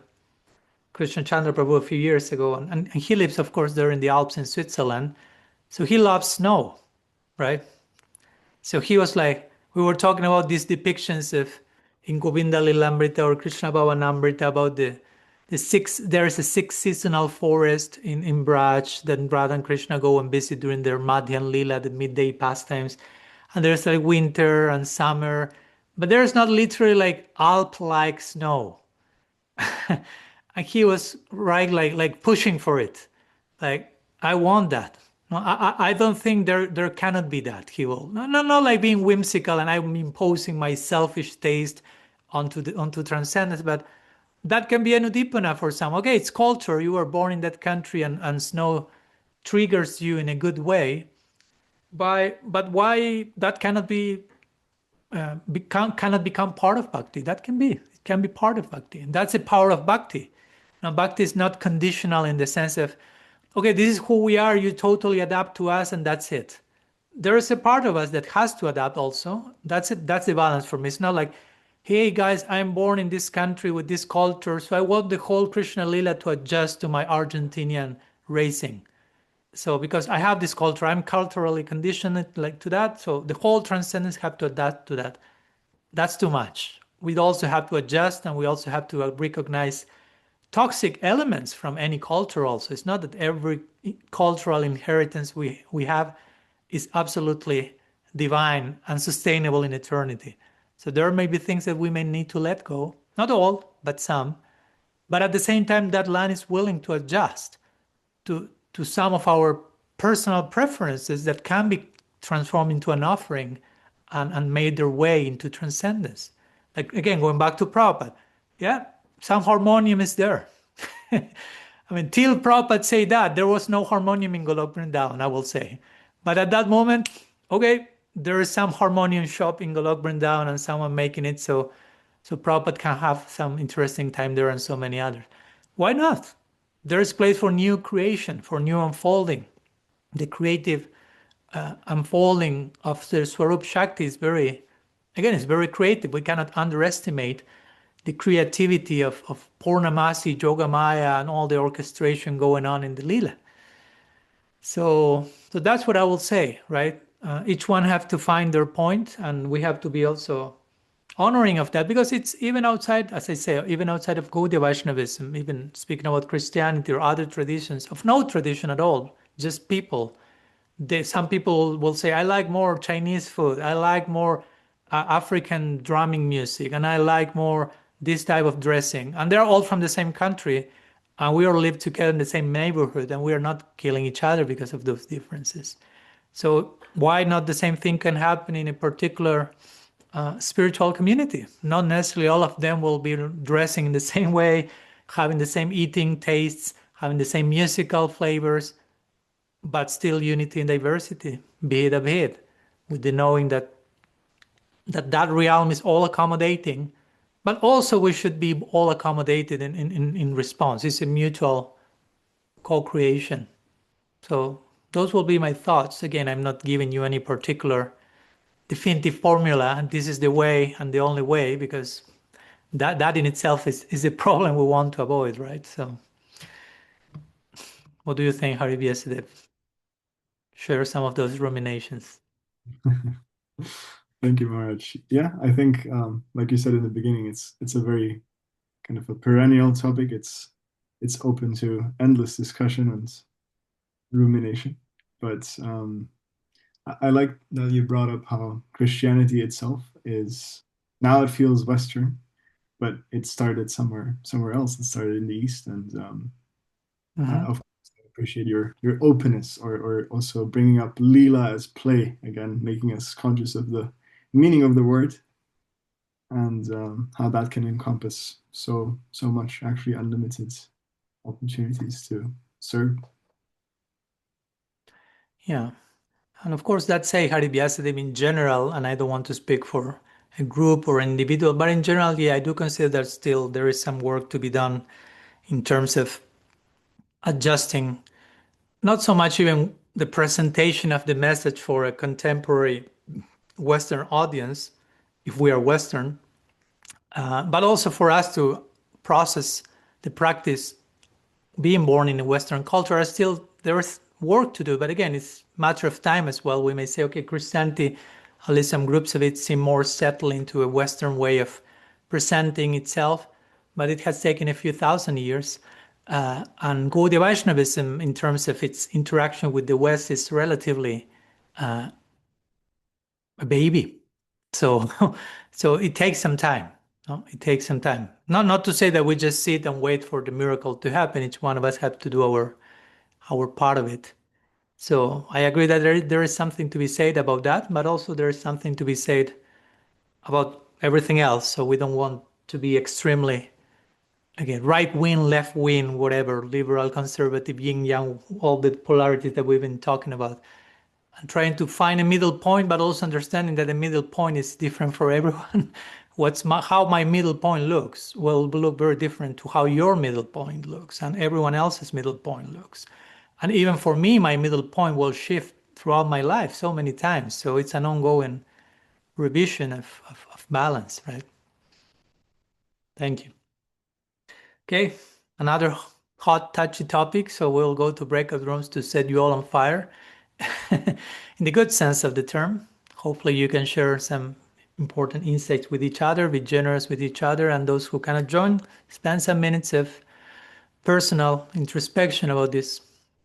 Speaker 1: Krishna Chandra Prabhu a few years ago, and he lives, of course, there in the Alps in Switzerland. So he loves snow, right? So he was like, we were talking about these depictions of in Govinda Lilamrita or Krishna Bhavanamrita about the there is a 6 seasonal forest in Braj that Radha and Krishna go and visit during their Madhyan Lila, the midday pastimes. And there's like winter and summer, but there's not literally like Alp-like snow. And he was right, like pushing for it. Like, I want that. No, I don't think there cannot be that. He will not like being whimsical and I'm imposing my selfish taste onto transcendence, but that can be anudipana for some. Okay, it's culture. You were born in that country and snow triggers you in a good way. But why that cannot become part of bhakti? That can be part of bhakti, and that's the power of bhakti. Now, bhakti is not conditional in the sense of, okay, this is who we are. You totally adapt to us, and that's it. There is a part of us that has to adapt also. That's it. That's the balance for me. It's not like, hey guys, I'm born in this country with this culture, so I want the whole Krishna Lila to adjust to my Argentinian racing. So because I have this culture, I'm culturally conditioned like to that. So the whole transcendence have to adapt to that. That's too much. We also have to adjust, and we also have to recognize toxic elements from any culture also. It's not that every cultural inheritance we have is absolutely divine and sustainable in eternity. So there may be things that we may need to let go. Not all, but some. But at the same time, that land is willing to adjust to some of our personal preferences that can be transformed into an offering and made their way into transcendence. Like, again, going back to Prabhupada, yeah, some harmonium is there. I mean, till Prabhupada say that, there was no harmonium in Golok Vrindavan, I will say. But at that moment, okay, there is some harmonium shop in Golok Vrindavan and someone making it so Prabhupada can have some interesting time there and so many others. Why not? There is place for new creation, for new unfolding. The creative unfolding of the Swarup Shakti is it's very creative. We cannot underestimate the creativity of Purnamasi, Yogamaya, and all the orchestration going on in the Lila. So that's what I will say, right? Each one have to find their point, and we have to be also honoring of that, because it's even outside, as I say, even outside of Gaudiya Vaishnavism, even speaking about Christianity or other traditions, of no tradition at all, just people. Some people will say, I like more Chinese food, I like more African drumming music, and I like more this type of dressing. And they're all from the same country, and we all live together in the same neighborhood, and we are not killing each other because of those differences. So why not the same thing can happen in a particular spiritual community? Not necessarily all of them will be dressing in the same way, having the same eating tastes, having the same musical flavors, but still unity and diversity, Bheda Bhed, with the knowing that realm is all accommodating, but also we should be all accommodated in response. It's a mutual co-creation. So those will be my thoughts. Again, I'm not giving you any particular definitive formula, and this is the way and the only way, because that in itself is a problem we want to avoid, right? So what do you think, Hari Vyasadeva? Share some of those ruminations.
Speaker 4: Thank you, Maharaj. Yeah, I think, like you said in the beginning, it's a very kind of a perennial topic. It's open to endless discussion and rumination. But I like that you brought up how Christianity itself is, now it feels Western, but it started somewhere else. It started in the East, and of course, I appreciate your openness, or also bringing up Leela as play again, making us conscious of the meaning of the word, and how that can encompass so much, actually unlimited opportunities to serve.
Speaker 1: Yeah. And of course, that's a Hari Vyasadeva in general, and I don't want to speak for a group or an individual, but in general, yeah, I do consider that still there is some work to be done in terms of adjusting, not so much even the presentation of the message for a contemporary Western audience, if we are Western, but also for us to process the practice. Being born in a Western culture, there is work to do, but again, it's a matter of time as well. We may say, okay, Christianity, at least some groups of it seem more settled into a Western way of presenting itself. but it has taken a few thousand years. And Gaudiya Vaishnavism, in terms of its interaction with the West, is relatively a baby. So, so it takes some time. No? It takes some time. Not to say that we just sit and wait for the miracle to happen. Each one of us have to do our part of it. So I agree that there is something to be said about that, but also there is something to be said about everything else. So we don't want to be extremely, again, right wing, left wing, whatever, liberal, conservative, yin yang, all the polarities that we've been talking about. And trying to find a middle point, but also understanding that the middle point is different for everyone. How my middle point looks will look very different to how your middle point looks, and everyone else's middle point looks. And even for me, my middle point will shift throughout my life so many times. So it's an ongoing revision of balance, right? Thank you. Okay, another hot, touchy topic. So we'll go to breakout rooms to set you all on fire. In the good sense of the term. Hopefully you can share some important insights with each other, be generous with each other, and those who cannot join, spend some minutes of personal introspection about this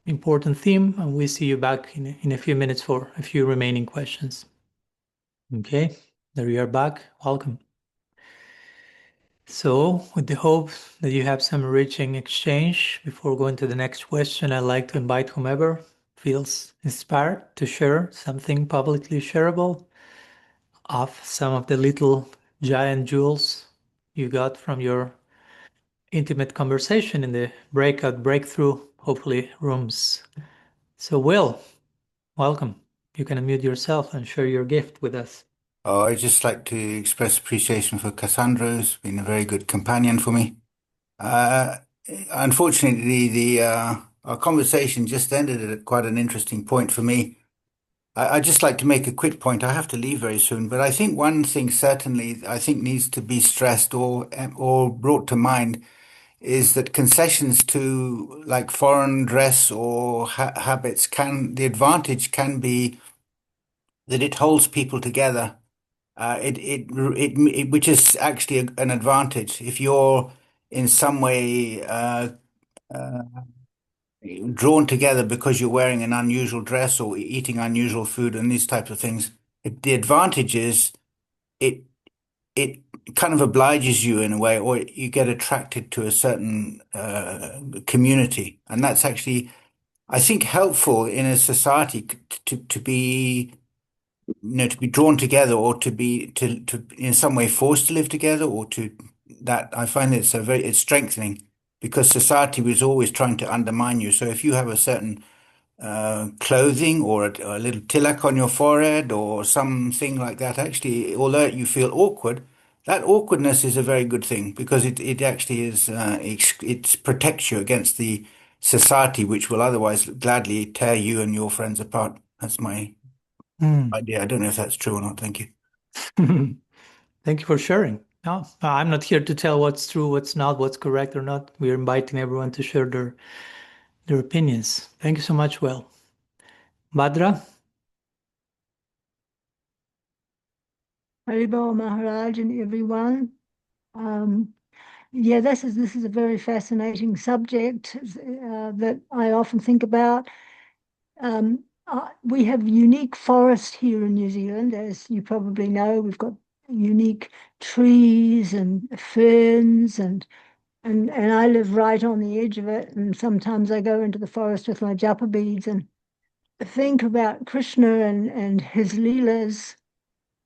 Speaker 1: important theme, and we see you back in a few minutes for a few remaining questions. Okay, there you are back. Welcome. So, with the hope that you have some enriching exchange, before going to the next question, I'd like to invite whomever feels inspired to share something publicly shareable of some of the little giant jewels you got from your intimate conversation in the breakthrough, hopefully, rooms. So, Will, welcome. You can unmute yourself and share your gift with us.
Speaker 5: Oh, I'd just like to express appreciation for Cassandra, who's been a very good companion for me. Unfortunately, our conversation just ended at quite an interesting point for me. I'd just like to make a quick point. I have to leave very soon, but I think one thing certainly I think needs to be stressed or brought to mind is that concessions to like foreign dress or habits the advantage can be that it holds people together. Which is actually an advantage if you're in some way drawn together because you're wearing an unusual dress or eating unusual food and these types of things. The advantage is it it kind of obliges you in a way, or you get attracted to a certain community, and that's actually, I think, helpful in a society to be to be drawn together or to be to in some way forced to live together or to that I find it's strengthening because society was always trying to undermine you. So if you have a certain clothing or a little tilak on your forehead or something like that, actually, although you feel awkward, that awkwardness is a very good thing because it actually is it protects you against the society which will otherwise gladly tear you and your friends apart. That's my idea. I don't know if that's true or not. Thank you.
Speaker 1: Thank you for sharing. No, I'm not here to tell what's true, what's not, what's correct or not. We're inviting everyone to share their opinions. Thank you so much, Will. Bhadra?
Speaker 6: Haribol Maharaj and everyone. Yeah, this is a very fascinating subject that I often think about. We have unique forest here in New Zealand, as you probably know. We've got unique trees and ferns, and I live right on the edge of it. And sometimes I go into the forest with my japa beads and think about Krishna and his leelas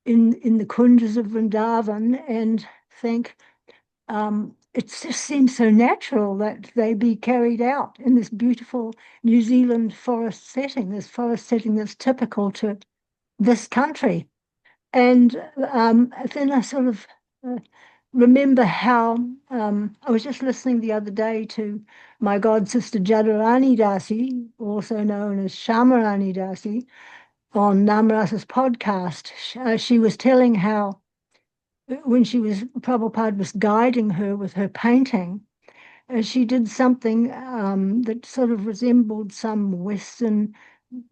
Speaker 6: in the kunjas of Vrindavan, and think it just seems so natural that they be carried out in this beautiful New Zealand forest setting, this forest setting that's typical to this country. And then I sort of remember how I was just listening the other day to my god sister Jadharani Dasi, also known as Shamarani Dasi, on Namrasa's podcast. She was telling how when Prabhupada was guiding her with her painting, she did something that sort of resembled some Western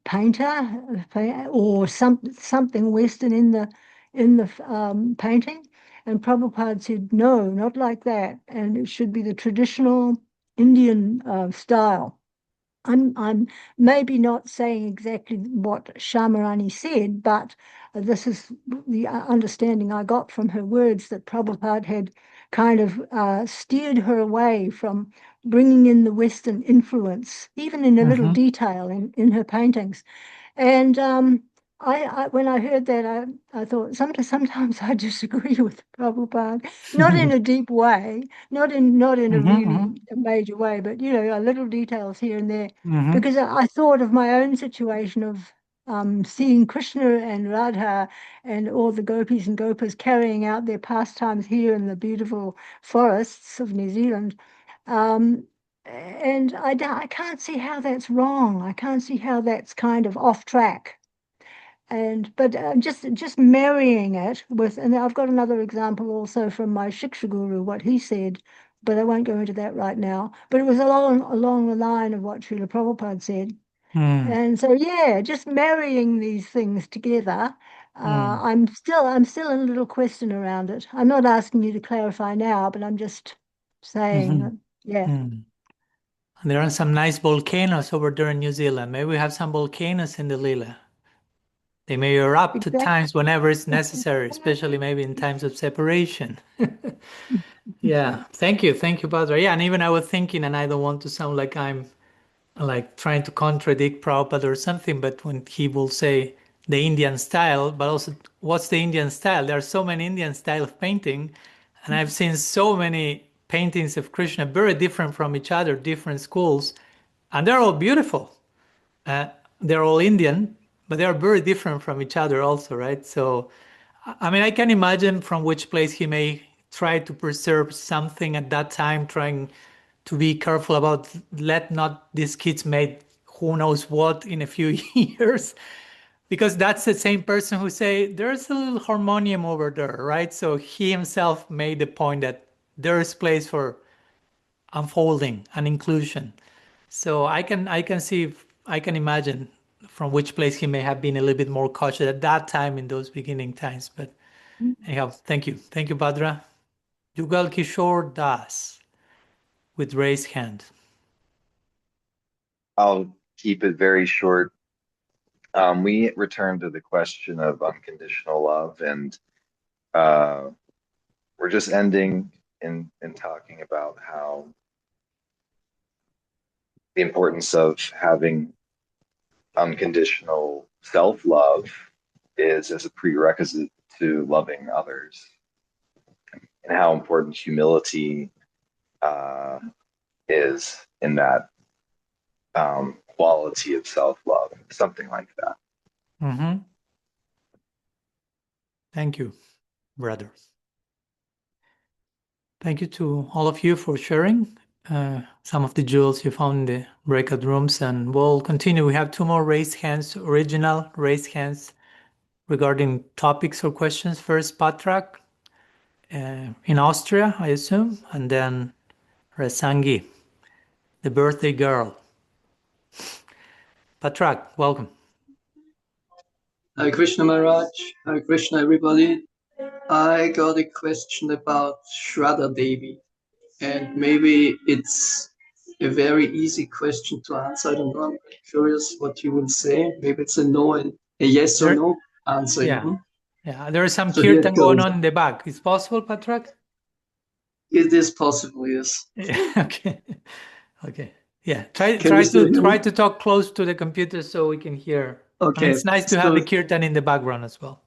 Speaker 6: painter or something Western in the painting. And Prabhupada said, no, not like that. And it should be the traditional Indian style. I'm maybe not saying exactly what Shamarani said, but this is the understanding I got from her words, that Prabhupada had kind of steered her away from bringing in the Western influence, even in a little detail in her paintings. And when I heard that, I thought sometimes I disagree with Prabhupada, not in a deep way, not in a really major way, but little details here and there. Because I thought of my own situation of seeing Krishna and Radha and all the gopis and gopas carrying out their pastimes here in the beautiful forests of New Zealand. And I can't see how that's wrong. I can't see how that's kind of off track. But just marrying it with, and I've got another example also from my Shiksha Guru, what he said, but I won't go into that right now. But it was along the line of what Srila Prabhupada said. And so, yeah, just marrying these things together, I'm still in a little question around it. I'm not asking you to clarify now, but I'm just saying, yeah.
Speaker 1: There are some nice volcanoes over there in New Zealand. Maybe we have some volcanoes in the Lila. They may erupt at times whenever it's necessary, especially maybe in times of separation. Yeah, thank you, Padre. Yeah, and even I was thinking, and I don't want to sound like I'm like trying to contradict Prabhupada or something, but when he will say the Indian style, but also what's the Indian style? There are so many Indian style of painting, and I've seen so many paintings of Krishna very different from each other, different schools, and they're all beautiful. They're all Indian, but they are very different from each other also, right? So, I mean, I can imagine from which place he may try to preserve something at that time, trying to be careful about let not these kids make who knows what in a few years, because that's the same person who say there's a little harmonium over there, right? So he himself made the point that there is place for unfolding and inclusion. So I can imagine from which place he may have been a little bit more cautious at that time in those beginning times. But anyhow, thank you, Bhadra. Yugal Kishore Das with raised hand.
Speaker 7: I'll keep it very short. We return to the question of unconditional love, and we're just ending in talking about how the importance of having unconditional self-love is as a prerequisite to loving others, and how important humility is in that quality of self-love, something like that.
Speaker 1: Thank you, brother. Thank you to all of you for sharing some of the jewels you found in the breakout rooms, and we'll continue. We have 2 more raised hands, original raised hands regarding topics or questions. First, Patrak in Austria, I assume, and then Rasangi, the birthday girl. Patrak, welcome.
Speaker 8: Hare Krishna Maharaj, Hare Krishna everybody. I got a question about Sraddha Devi, and maybe it's a very easy question to answer. I don't know, I'm curious what you will say. Maybe it's a yes or no answer.
Speaker 1: Yeah, there is some kirtan going on in the back. Is possible, Patrak?
Speaker 8: It is possible, yes.
Speaker 1: Okay. Yeah, try to talk close to the computer so we can hear.
Speaker 8: Okay.
Speaker 1: And it's nice to have the kirtan in the background as well.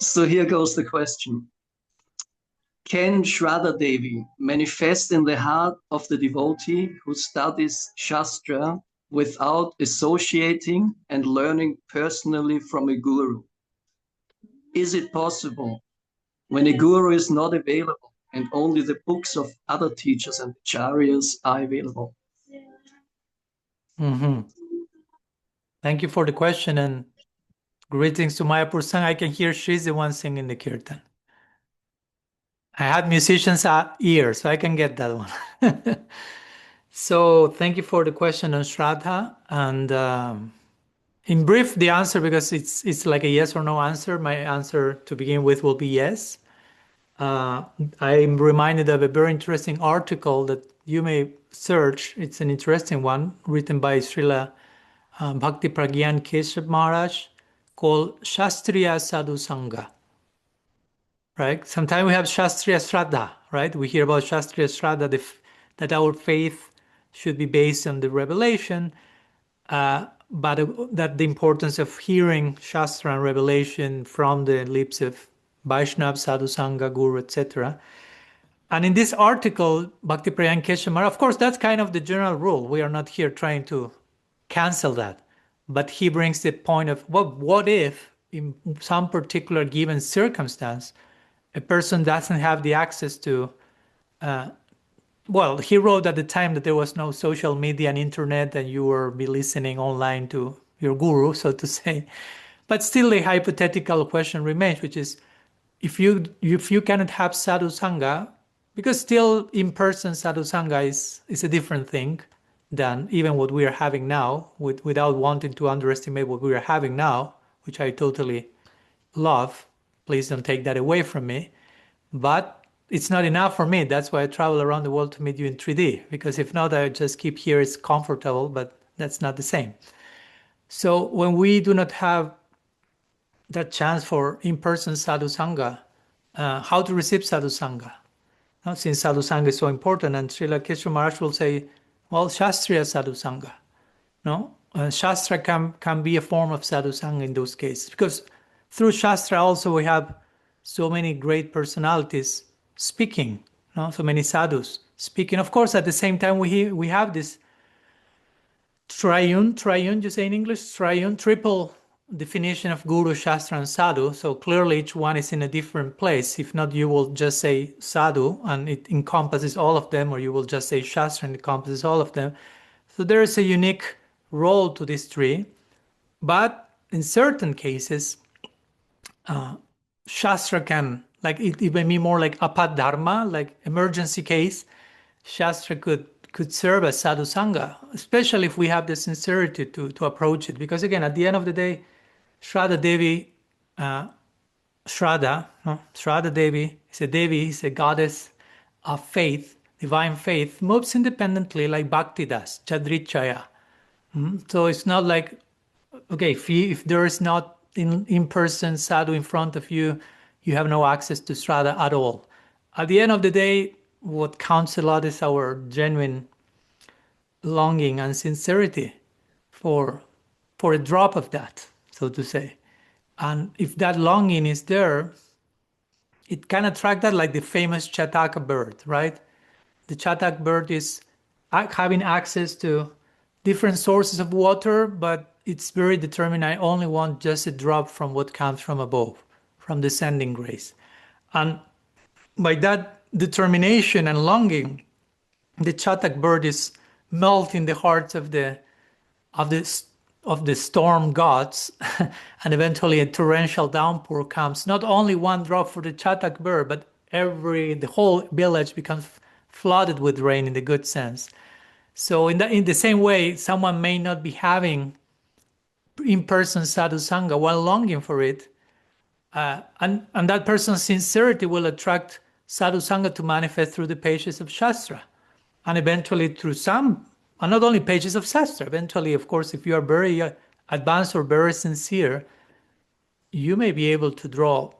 Speaker 8: So here goes the question. Can Sraddha Devi manifest in the heart of the devotee who studies Shastra without associating and learning personally from a guru? Is it possible when a guru is not available and only the books of other teachers and acharyas are available?
Speaker 1: Thank you for the question, and greetings to Mayapur Sangh. I can hear she's the one singing the kirtan. I had musicians' ears, so I can get that one. So thank you for the question on Shraddha. And in brief, the answer, because it's like a yes or no answer, my answer to begin with will be yes. I'm reminded of a very interesting article that you may search. It's an interesting one written by Srila Bhakti Pragyan Keshav Maharaj called Shastriya Sadhu Sangha. Right? Sometimes we have Shastriya Sraddha, right? We hear about Shastriya Sraddha, that our faith should be based on the revelation, but that the importance of hearing Shastra and revelation from the lips of Vaishnava, Sadhu Sangha, Guru, etc. And in this article, Bhakti Pragyan Keshav Maharaj, of course, that's kind of the general rule. We are not here trying to cancel that. But he brings the point of, what if in some particular given circumstance, a person doesn't have the access to, well, he wrote at the time that there was no social media and internet and you were be listening online to your guru, so to say. But still a hypothetical question remains, which is, if you cannot have sadhu sangha, because still in-person sadhu sangha is a different thing than even what we are having now, without wanting to underestimate what we are having now, which I totally love. Please don't take that away from me. But it's not enough for me. That's why I travel around the world to meet you in 3D, because if not, I just keep here. It's comfortable, but that's not the same. So when we do not have that chance for in-person sadhu sangha, how to receive sadhu sangha? Now, since sadhu sangha is so important, and Srila Keshav Maharaj will say, well, shastriya sadhu sangha. No, shastra can be a form of sadhu sangha in those cases, because through shastra also we have so many great personalities speaking, no? So many sadhus speaking. Of course, at the same time, we have this triune, you say in English, triple definition of guru, shastra, and sadhu. So clearly each one is in a different place. If not, you will just say sadhu and it encompasses all of them, or you will just say shastra and it encompasses all of them. So there is a unique role to this tree. But in certain cases, Shastra can, like it may be more like apadharma, like emergency case. Shastra could serve as sadhu sangha, especially if we have the sincerity to approach it. Because again, at the end of the day, Sraddha Devi, Sraddha Devi is a goddess of faith, divine faith, moves independently like Bhakti does, Chadrichaya. So it's not like, okay, if there is not in-person sadhu in front of you, you have no access to Sraddha at all. At the end of the day, what counts a lot is our genuine longing and sincerity for a drop of that, so to say. And if that longing is there, it can attract that, like the famous Chataka bird, right? The Chatak bird is having access to different sources of water, but it's very determined. I only want just a drop from what comes from above, from descending grace. And by that determination and longing, the Chatak bird is melting the hearts of the storm gods, and eventually a torrential downpour comes. Not only one drop for the Chatak bird, but the whole village becomes flooded with rain in the good sense. So in the same way, someone may not be having in-person sadhu sangha while longing for it, and that person's sincerity will attract sadhu sangha to manifest through the pages of Shastra, and eventually through some, and not only pages of Shastra, eventually, of course, if you are very advanced or very sincere, you may be able to draw,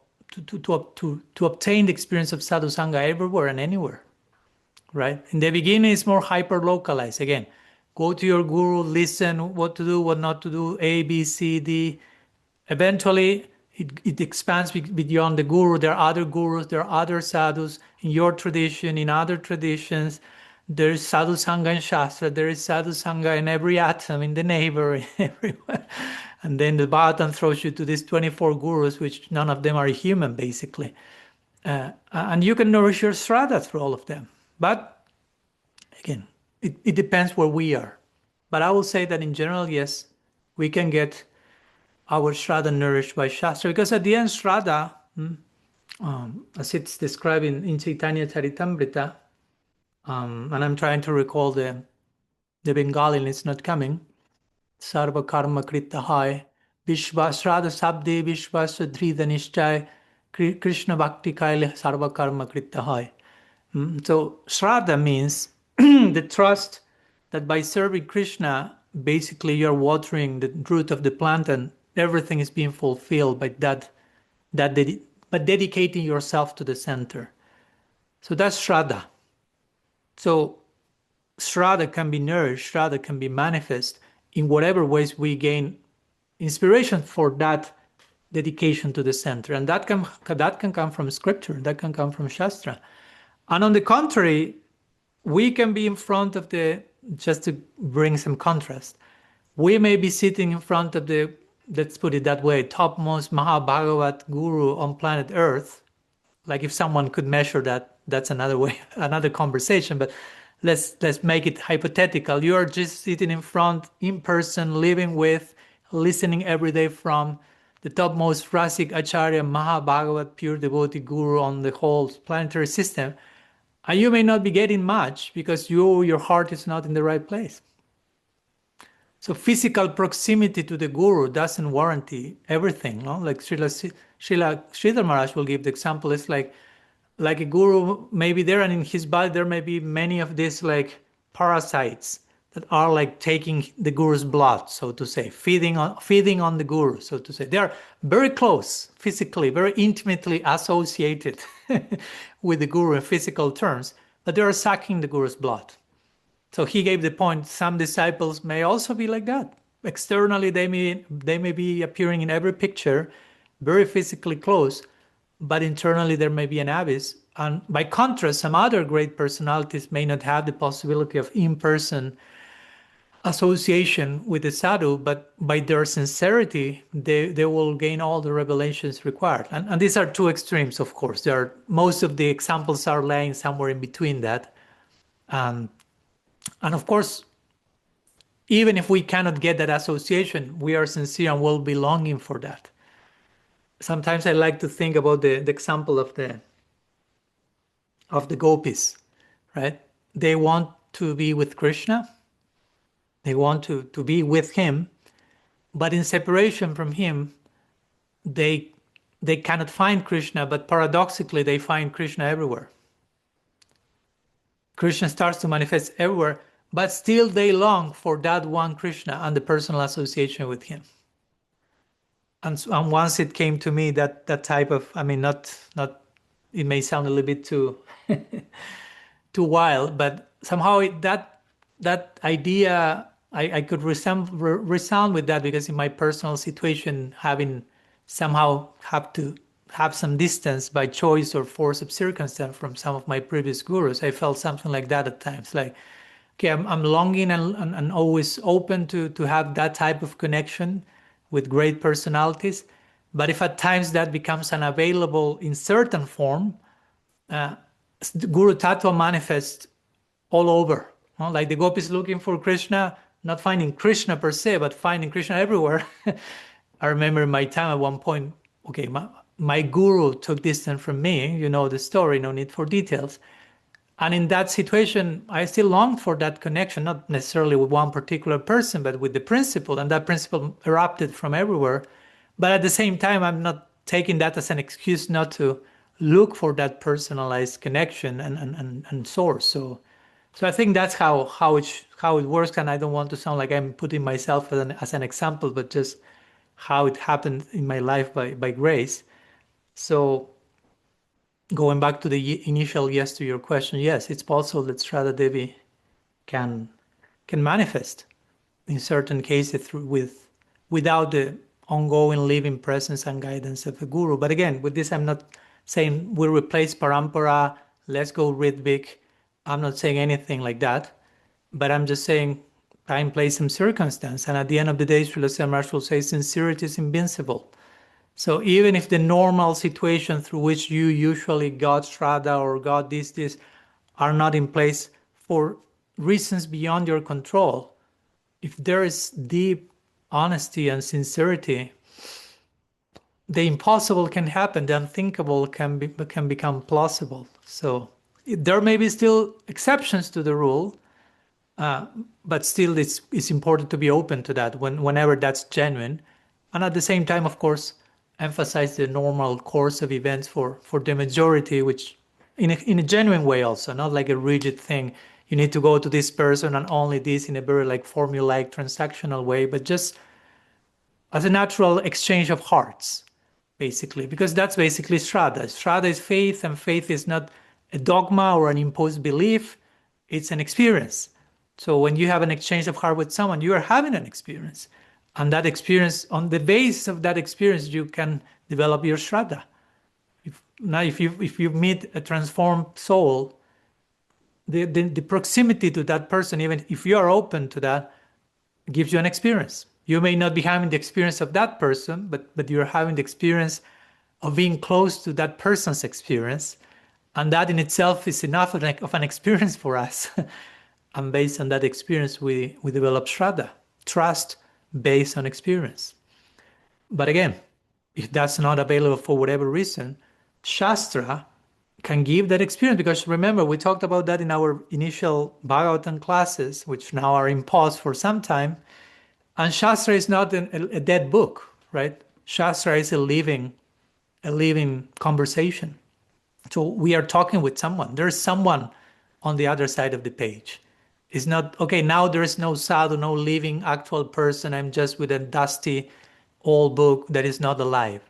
Speaker 1: to obtain the experience of sadhu sangha everywhere and anywhere. Right? In the beginning, it's more hyper-localized. Again, go to your guru, listen what to do, what not to do, A, B, C, D. Eventually, it expands beyond the guru. There are other gurus, there are other sadhus in your tradition, in other traditions. There is sadhu sangha in Shastra, there is sadhu sangha in every atom, in the neighbor, everywhere. And then the Bhagavatam throws you to these 24 gurus, which none of them are human, basically. And you can nourish your Sraddha through all of them. But again, it depends where we are. But I will say that in general, yes, we can get our Sraddha nourished by Shastra. Because at the end, Sraddha, as it's described in Chaitanya Charitamrita, and I'm trying to recall the Bengali and it's not coming, Sarva Karma Krita Hai, Vishva Sraddha Sabde Vishva Sudhrida Nishchay Krishna-bhakti kaile sarva karma kritta hai. So Sraddha means the trust that by serving Krishna, basically you're watering the root of the plant and everything is being fulfilled by but dedicating yourself to the center. So that's Sraddha. So Sraddha can be nourished, Sraddha can be manifest in whatever ways we gain inspiration for that dedication to the center. And that can come from scripture, that can come from Shastra. And on the contrary, we can be in front of just to bring some contrast, we may be sitting in front of let's put it that way, topmost Mahabhagavat guru on planet Earth. Like if someone could measure that, that's another way, another conversation, but let's make it hypothetical. You are just sitting in front, in person, living with, listening every day from the topmost Rasik Acharya, Mahabhagavat, pure devotee guru on the whole planetary system. And you may not be getting much because your heart is not in the right place. So physical proximity to the guru doesn't warranty everything. No? Like Srila Sridhar Maharaj will give the example. It's like a guru may be there, and in his body there may be many of these like parasites that are like taking the guru's blood, so to say, feeding on the guru, so to say. They are very close, physically, very intimately associated with the guru in physical terms, but they are sucking the guru's blood. So he gave the point, some disciples may also be like that. Externally, they may be appearing in every picture, very physically close, but internally there may be an abyss. And by contrast, some other great personalities may not have the possibility of in-person association with the sadhu, but by their sincerity, they will gain all the revelations required. And these are two extremes, of course. Most of the examples are lying somewhere in between that. And of course, even if we cannot get that association, we are sincere and will be longing for that. Sometimes I like to think about the example of the gopis, right? They want to be with Krishna. They want to be with him, but in separation from him, they cannot find Krishna, but paradoxically, they find Krishna everywhere. Krishna starts to manifest everywhere, but still they long for that one Krishna and the personal association with him. And once it came to me that type of, I mean, not it may sound a little bit too wild, but somehow that idea, I could resound with that, because in my personal situation, having somehow have to have some distance by choice or force of circumstance from some of my previous gurus, I felt something like that at times. Like, okay, I'm longing and always open to have that type of connection with great personalities. But if at times that becomes unavailable in certain form, Guru Tattva manifests all over. Like the gopis looking for Krishna, not finding Krishna per se, but finding Krishna everywhere. I remember my time at one point, okay, my guru took distance from me, you know the story, no need for details. And in that situation, I still longed for that connection, not necessarily with one particular person, but with the principle, and that principle erupted from everywhere. But at the same time, I'm not taking that as an excuse not to look for that personalized connection and source. So I think that's how it works, and I don't want to sound like I'm putting myself as an example, but just how it happened in my life by grace. So going back to the initial yes to your question, yes, it's possible that Sraddha Devi can manifest in certain cases without the ongoing living presence and guidance of a guru. But again, with this, I'm not saying we'll replace parampara, let's go read big. I'm not saying anything like that, but I'm just saying time, place, and circumstance. And at the end of the day, Srila Maharaj will say sincerity is invincible. So even if the normal situation through which you usually got Sraddha or got this are not in place for reasons beyond your control, if there is deep honesty and sincerity, the impossible can happen, the unthinkable can become plausible. So there may be still exceptions to the rule, but still it's important to be open to that whenever that's genuine. And at the same time, of course, emphasize the normal course of events for the majority, which in a genuine way also, not like a rigid thing. You need to go to this person and only this in a very like formulaic transactional way, but just as a natural exchange of hearts, basically, because that's basically Sraddha. Sraddha is faith, and faith is not a dogma or an imposed belief, it's an experience. So when you have an exchange of heart with someone, you are having an experience. And that experience, on the basis of that experience, you can develop your Sraddha. If you meet a transformed soul, the proximity to that person, even if you are open to that, gives you an experience. You may not be having the experience of that person, but you're having the experience of being close to that person's experience. And that in itself is enough of an experience for us. And based on that experience, we develop Sraddha, trust based on experience. But again, if that's not available for whatever reason, Shastra can give that experience. Because remember, we talked about that in our initial Bhagavatam classes, which now are in pause for some time. And Shastra is not a dead book, right? Shastra is a living conversation. So we are talking with someone. There's someone on the other side of the page. It's not, okay, now there is no sadhu, no living actual person. I'm just with a dusty old book that is not alive.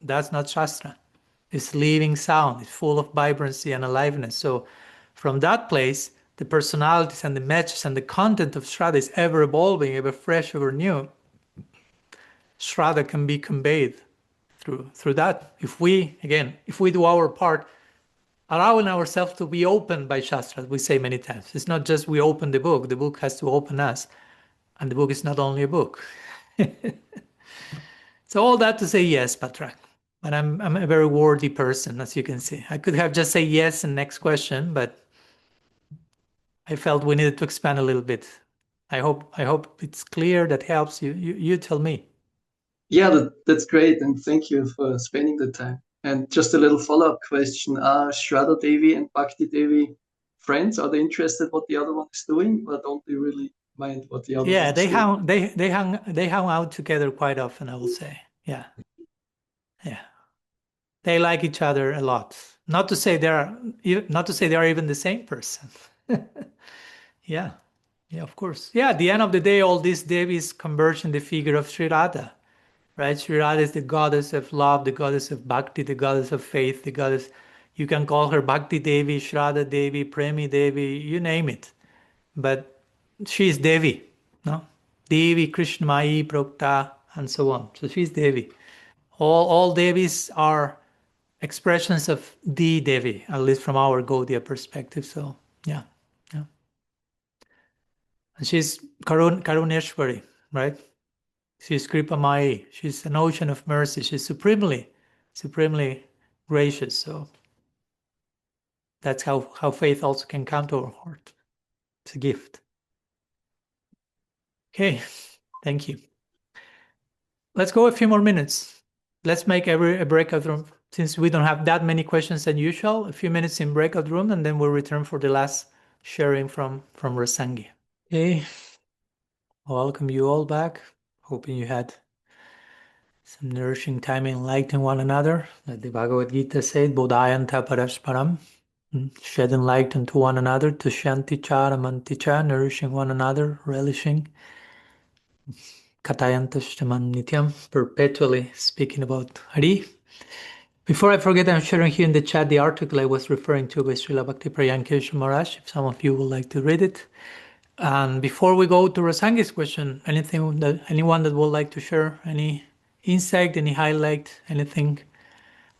Speaker 1: That's not Shastra. It's living sound. It's full of vibrancy and aliveness. So from that place, the personalities and the messages and the content of Sraddha is ever evolving, ever fresh, ever new. Sraddha can be conveyed through that. If we do our part, allowing ourselves to be opened by Shastra, we say many times. It's not just we open the book has to open us. And the book is not only a book. So all that to say yes, Patrak. But I'm a very worthy person, as you can see. I could have just said yes and next question, but I felt we needed to expand a little bit. I hope it's clear, that helps you. You tell me.
Speaker 8: Yeah, that's great, and thank you for spending the time. And just a little follow-up question: are Sraddha Devi and Bhakti Devi friends? Are they interested what the other one is doing, or don't they really mind what the other one is doing?
Speaker 1: they hang out together quite often, I will say. Yeah. They like each other a lot. Not to say they are even the same person. Yeah, of course. Yeah, at the end of the day, all these Devis converge in the figure of Sri Radha, right? Sri Radha is the goddess of love, the goddess of bhakti, the goddess of faith, the goddess. You can call her Bhakti Devi, Shraddha Devi, Premi Devi, you name it. But she is Devi, no? Devi, Krishna-bhakti, Proactiva, and so on. So she's Devi. All Devis are expressions of the Devi, at least from our Gaudiya perspective. So yeah. And she's Karuneshwari, right? She's Kripamai. She's an ocean of mercy. She's supremely gracious. So that's how faith also can come to our heart. It's a gift. Okay, thank you. Let's go a few more minutes. Let's make a breakout room. Since we don't have that many questions than usual, a few minutes in breakout room, and then we'll return for the last sharing from Rasangi. Okay, welcome you all back. Hoping you had some nourishing time enlightening one another. Like the Bhagavad Gita said, Bodhayanta Parasparam, shedding light unto one another, to Shanti Chara Manticha, nourishing one another, relishing. Katayanta Shtaman Nityam, perpetually speaking about Hari. Before I forget, I'm sharing here in the chat the article I was referring to by Srila Bhakti Prayankesha Maharaj, if some of you would like to read it. And before we go to Rasangi's question, anyone that would like to share any insight, any highlight, anything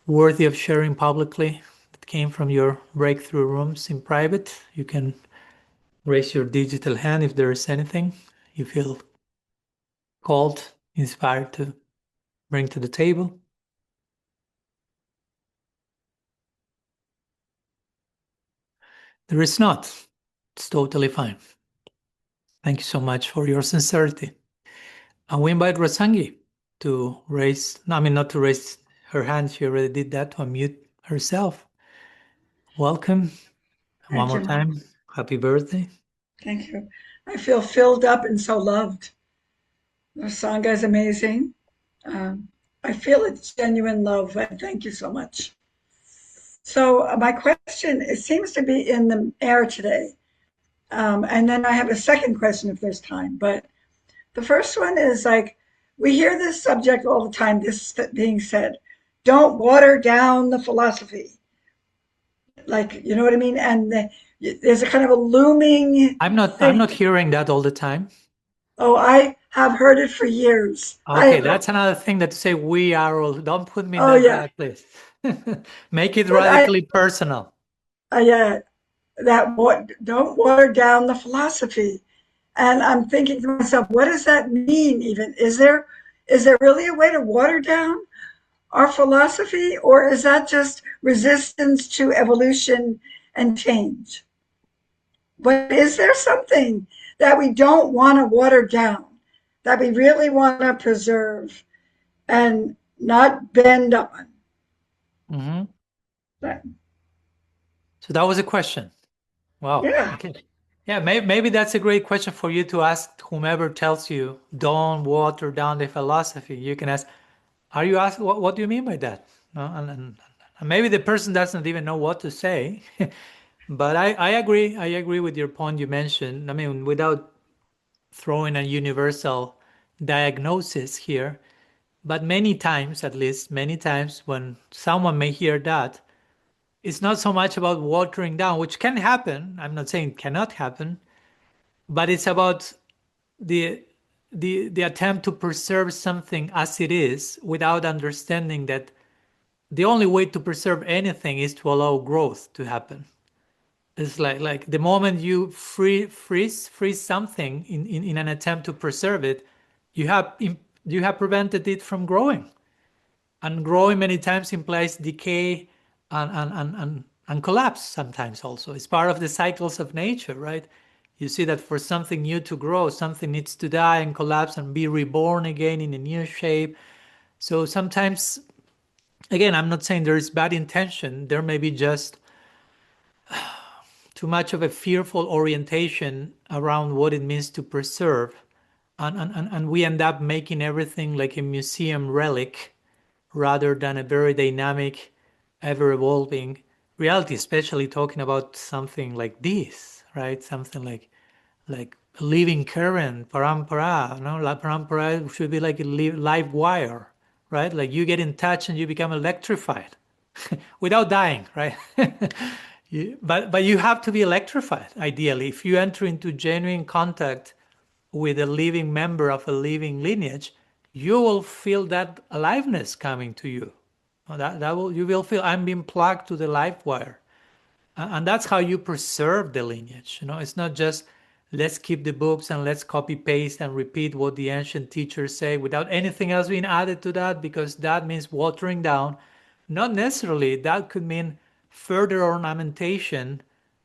Speaker 1: worthy of sharing publicly that came from your breakthrough rooms in private, you can raise your digital hand if there is anything you feel called, inspired to bring to the table. There is not. It's totally fine. Thank you so much for your sincerity. And we invite Rasangi to not to raise her hand. She already did that, to unmute herself. Welcome. One more time. Happy birthday.
Speaker 3: Thank you. I feel filled up and so loved. The Sangha is amazing. I feel it's genuine love. Thank you so much. So my question, it seems to be in the air today. And then I have a second question if there's time. But the first one is like, we hear this subject all the time, this being said, don't water down the philosophy. Like, you know what I mean? And there's a kind of a looming
Speaker 1: I'm not hearing that all the time.
Speaker 3: Oh, I have heard it for years.
Speaker 1: Okay, that's another thing that to say we are all. Don't put me in
Speaker 3: Oh,
Speaker 1: that
Speaker 3: yeah.
Speaker 1: bad place. Make it
Speaker 3: But
Speaker 1: radically personal.
Speaker 3: Yeah, don't water down the philosophy. And I'm thinking to myself, what does that mean even? Is there really a way to water down our philosophy, or is that just resistance to evolution and change? But is there something that we don't want to water down, that we really want to preserve and not bend on?
Speaker 1: Mm-hmm.
Speaker 3: That-
Speaker 1: So that was a question. Wow.
Speaker 3: Yeah.
Speaker 1: Okay. Yeah, maybe that's a great question for you to ask whomever tells you don't water down the philosophy. You can ask, are you asking, what do you mean by that? And maybe the person doesn't even know what to say. But I agree with your point you mentioned. I mean, without throwing a universal diagnosis here, but many times, at least many times, when someone may hear that, it's not so much about watering down, which can happen. I'm not saying it cannot happen, but it's about the attempt to preserve something as it is without understanding that the only way to preserve anything is to allow growth to happen. It's like the moment you freeze something in an attempt to preserve it, you have prevented it from growing. And growing many times implies decay and collapse sometimes also. It's part of the cycles of nature, right? You see that for something new to grow, something needs to die and collapse and be reborn again in a new shape. So sometimes, again, I'm not saying there is bad intention. There may be just too much of a fearful orientation around what it means to preserve. And we end up making everything like a museum relic rather than a very dynamic, ever-evolving reality, especially talking about something like this, right? Something like a living current, parampara. No, la parampara should be like a live wire, right? Like you get in touch and you become electrified without dying, right? But you have to be electrified, ideally. If you enter into genuine contact with a living member of a living lineage, you will feel that aliveness coming to you. You will feel I'm being plugged to the life wire. And that's how you preserve the lineage. It's not just let's keep the books and let's copy paste and repeat what the ancient teachers say without anything else being added to that, because that means watering down. Not necessarily. That could mean further ornamentation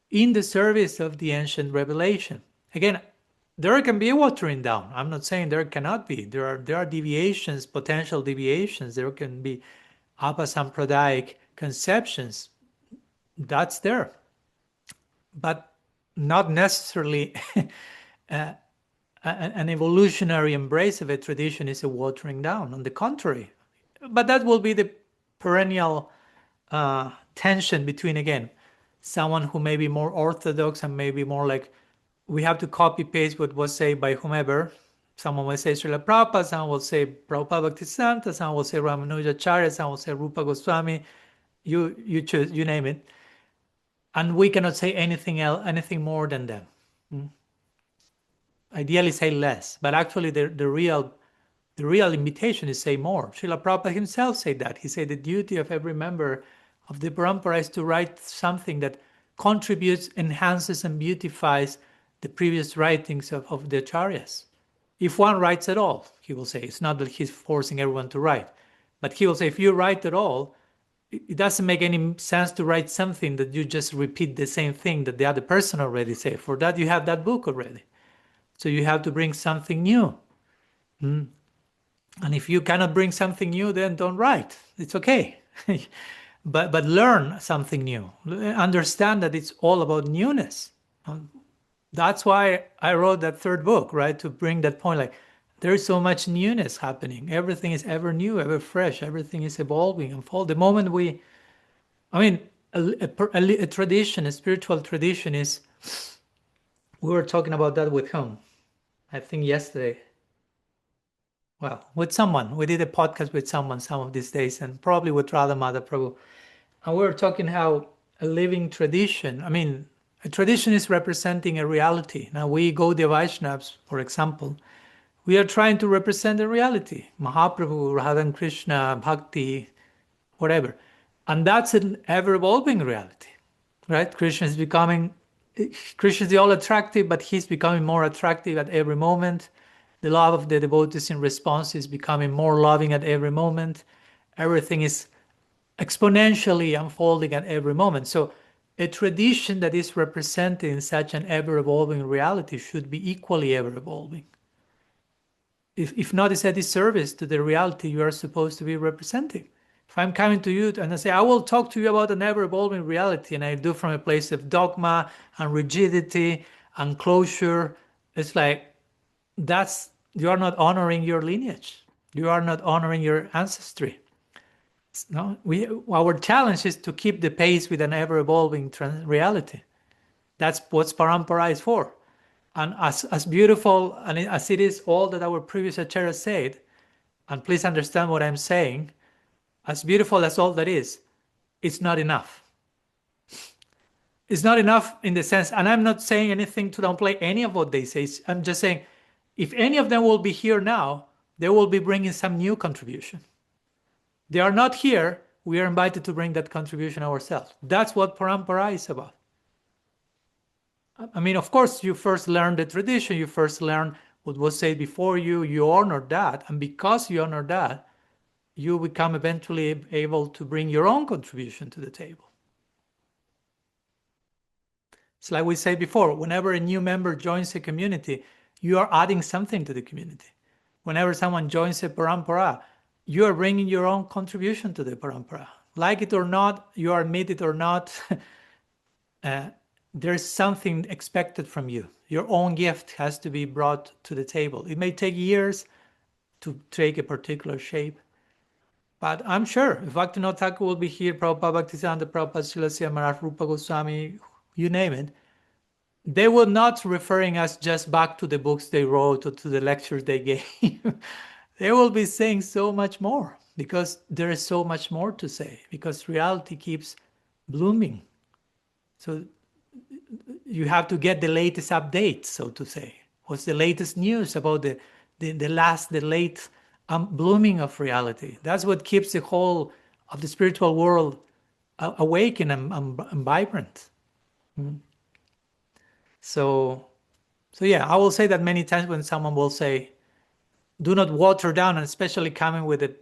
Speaker 1: in the service of the ancient revelation. Again, there can be a watering down. I'm not saying there cannot be. There are deviations, potential deviations. There can be apasampradaic conceptions. That's there. But not necessarily an evolutionary embrace of a tradition is a watering down. On the contrary. But that will be the perennial tension between, again, someone who may be more orthodox and maybe more like, we have to copy paste what was said by whomever. Someone will say Srila Prabhupada, someone will say Prabhupada Bhaktisiddhanta, someone will say Ramanujacharya, someone will say Rupa Goswami. You choose, you name it. And we cannot say anything else, anything more than them. Ideally say less, but actually the real invitation is say more. Srila Prabhupada himself said that. He said the duty of every member of the parampara is to write something that contributes, enhances, and beautifies the previous writings of the acharyas. If one writes at all, he will say, it's not that he's forcing everyone to write, but he will say, if you write at all, it doesn't make any sense to write something that you just repeat the same thing that the other person already said. For that, you have that book already. So you have to bring something new. And if you cannot bring something new, then don't write. It's okay. But learn something new. Understand that it's all about newness. That's why I wrote that third book, right? To bring that point, like, there is so much newness happening. Everything is ever new, ever fresh. Everything is evolving, unfold. The moment we, I mean, a tradition, a spiritual tradition is, we were talking about that with whom? I think yesterday. Well, with someone. We did a podcast with someone some of these days, and probably with Radha Mada Prabhu. And we were talking how a living tradition, I mean, a tradition is representing a reality. Now we Gaudiya Vaishnavas, for example, we are trying to represent a reality. Mahaprabhu, Radha Krishna, Bhakti, whatever. And that's an ever-evolving reality, right? Krishna is the all-attractive, but he's becoming more attractive at every moment. The love of the devotees in response is becoming more loving at every moment. Everything is exponentially unfolding at every moment. So a tradition that is representing such an ever-evolving reality should be equally ever-evolving. If not, it's a disservice to the reality you are supposed to be representing. If I'm coming to you and I say, I will talk to you about an ever-evolving reality, and I do from a place of dogma and rigidity and closure, it's like, you are not honoring your lineage. You are not honoring your ancestry. No, our challenge is to keep the pace with an ever-evolving reality. That's what parampara is for. And as beautiful and as it is all that our previous acharyas said, and please understand what I'm saying, as beautiful as all that is, it's not enough. It's not enough in the sense, and I'm not saying anything to downplay any of what they say. I'm just saying, if any of them will be here now, they will be bringing some new contribution. They are not here, we are invited to bring that contribution ourselves. That's what parampara is about. I mean, of course, you first learn the tradition, you first learn what was said before you, you honor that, and because you honor that, you become eventually able to bring your own contribution to the table. It's like we said before, whenever a new member joins a community, you are adding something to the community. Whenever someone joins a parampara, you are bringing your own contribution to the parampara. Like it or not, you admit it or not, there's something expected from you. Your own gift has to be brought to the table. It may take years to take a particular shape, but I'm sure if Bhaktivinoda Thakur will be here, Prabhupada Bhaktisiddhanta Prabhupada, Srila Maharaj, Rupa Goswami, you name it, they will not referring us just back to the books they wrote or to the lectures they gave. They will be saying so much more because there is so much more to say, because reality keeps blooming. So you have to get the latest updates, so to say. What's the latest news about the late blooming of reality? That's what keeps the whole of the spiritual world awake and vibrant. So yeah, I will say that many times when someone will say, do not water down, and especially coming with a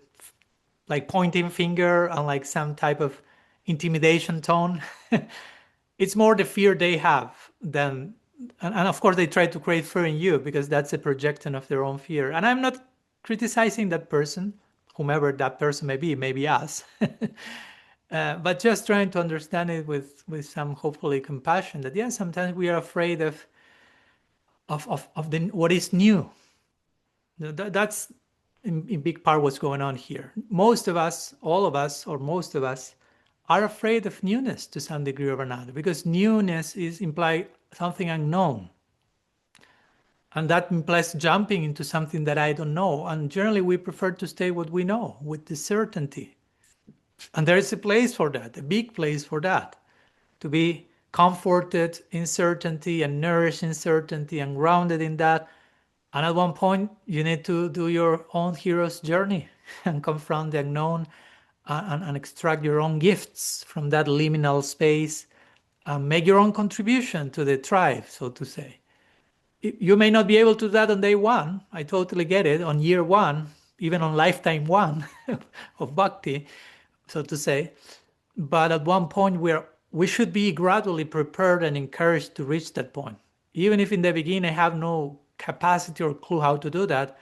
Speaker 1: like pointing finger and like some type of intimidation tone, it's more the fear they have than, and of course they try to create fear in you because that's a projection of their own fear. And I'm not criticizing that person, whomever that person may be us, but just trying to understand it with some hopefully compassion that, yeah, sometimes we are afraid of what is new. That's in big part what's going on here. Most of us, all of us, or most of us are afraid of newness to some degree or another, because newness implies something unknown. And that implies jumping into something that I don't know. And generally we prefer to stay what we know, with the certainty. And there is a place for that, a big place for that, to be comforted in certainty and nourished in certainty and grounded in that. And at one point, you need to do your own hero's journey and confront the unknown and extract your own gifts from that liminal space and make your own contribution to the tribe, so to say. You may not be able to do that on day one. I totally get it. On year one, even on lifetime one of bhakti, so to say. But at one point, we should be gradually prepared and encouraged to reach that point. Even if in the beginning I have no capacity or clue how to do that,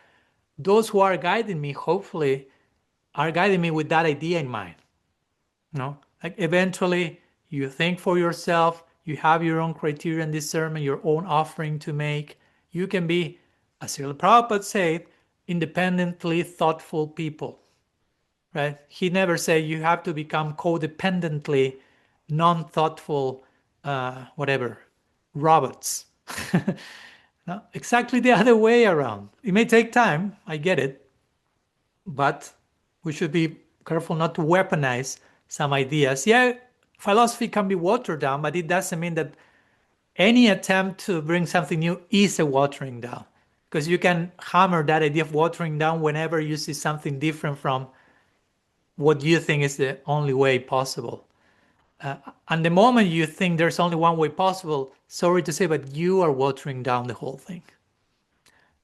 Speaker 1: those who are guiding me, hopefully, are guiding me with that idea in mind. Like eventually you think for yourself, you have your own criterion discernment, your own offering to make. You can be, as Srila Prabhupada said, independently thoughtful people, right? He never said you have to become codependently non-thoughtful, whatever, robots. No, exactly the other way around. It may take time, I get it, but we should be careful not to weaponize some ideas. Yeah, philosophy can be watered down, but it doesn't mean that any attempt to bring something new is a watering down, because you can hammer that idea of watering down whenever you see something different from what you think is the only way possible. And the moment you think there's only one way possible, sorry to say, but you are watering down the whole thing.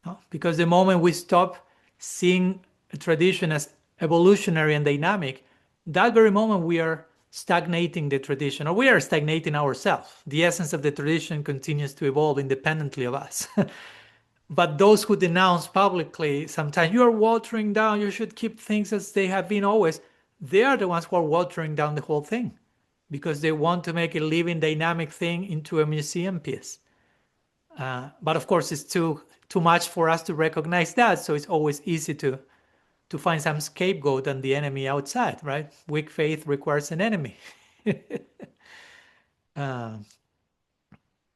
Speaker 1: No? Because the moment we stop seeing a tradition as evolutionary and dynamic, that very moment we are stagnating the tradition, or we are stagnating ourselves. The essence of the tradition continues to evolve independently of us. But those who denounce publicly, sometimes you are watering down, you should keep things as they have been always, they are the ones who are watering down the whole thing, because they want to make a living, dynamic thing into a museum piece. But of course, it's too much for us to recognize that, so it's always easy to find some scapegoat and the enemy outside, right? Weak faith requires an enemy.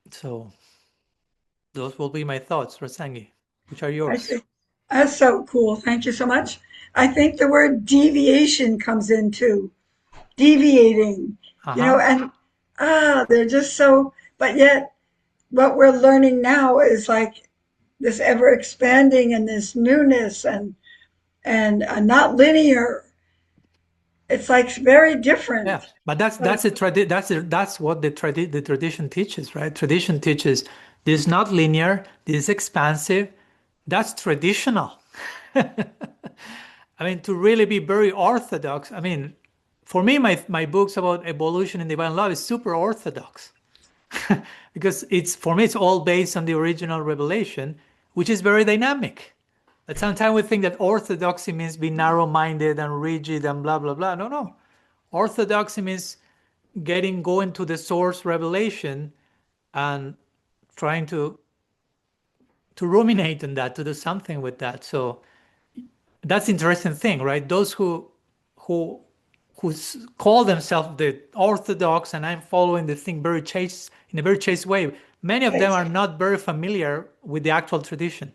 Speaker 1: So those will be my thoughts, Rasangi. Which are
Speaker 3: I
Speaker 1: yours?
Speaker 3: see. That's so cool. Thank you so much. I think the word deviation comes in too. Deviating, and they're just so, but yet what we're learning now is like this ever expanding and this newness and not linear. It's like very different.
Speaker 1: Yeah, but that's what the tradition teaches, right? Tradition teaches this is not linear, this is expansive. That's traditional. I mean, to really be very orthodox. I mean, for me, my books about evolution and divine love is super orthodox. Because for me, it's all based on the original revelation, which is very dynamic. But sometimes we think that orthodoxy means be narrow-minded and rigid and blah, blah, blah. No. Orthodoxy means going to the source revelation and trying to ruminate on that, to do something with that. So that's the interesting thing, right? Those who call themselves the orthodox, and I'm following the thing in a very chaste way, many of them are not very familiar with the actual tradition.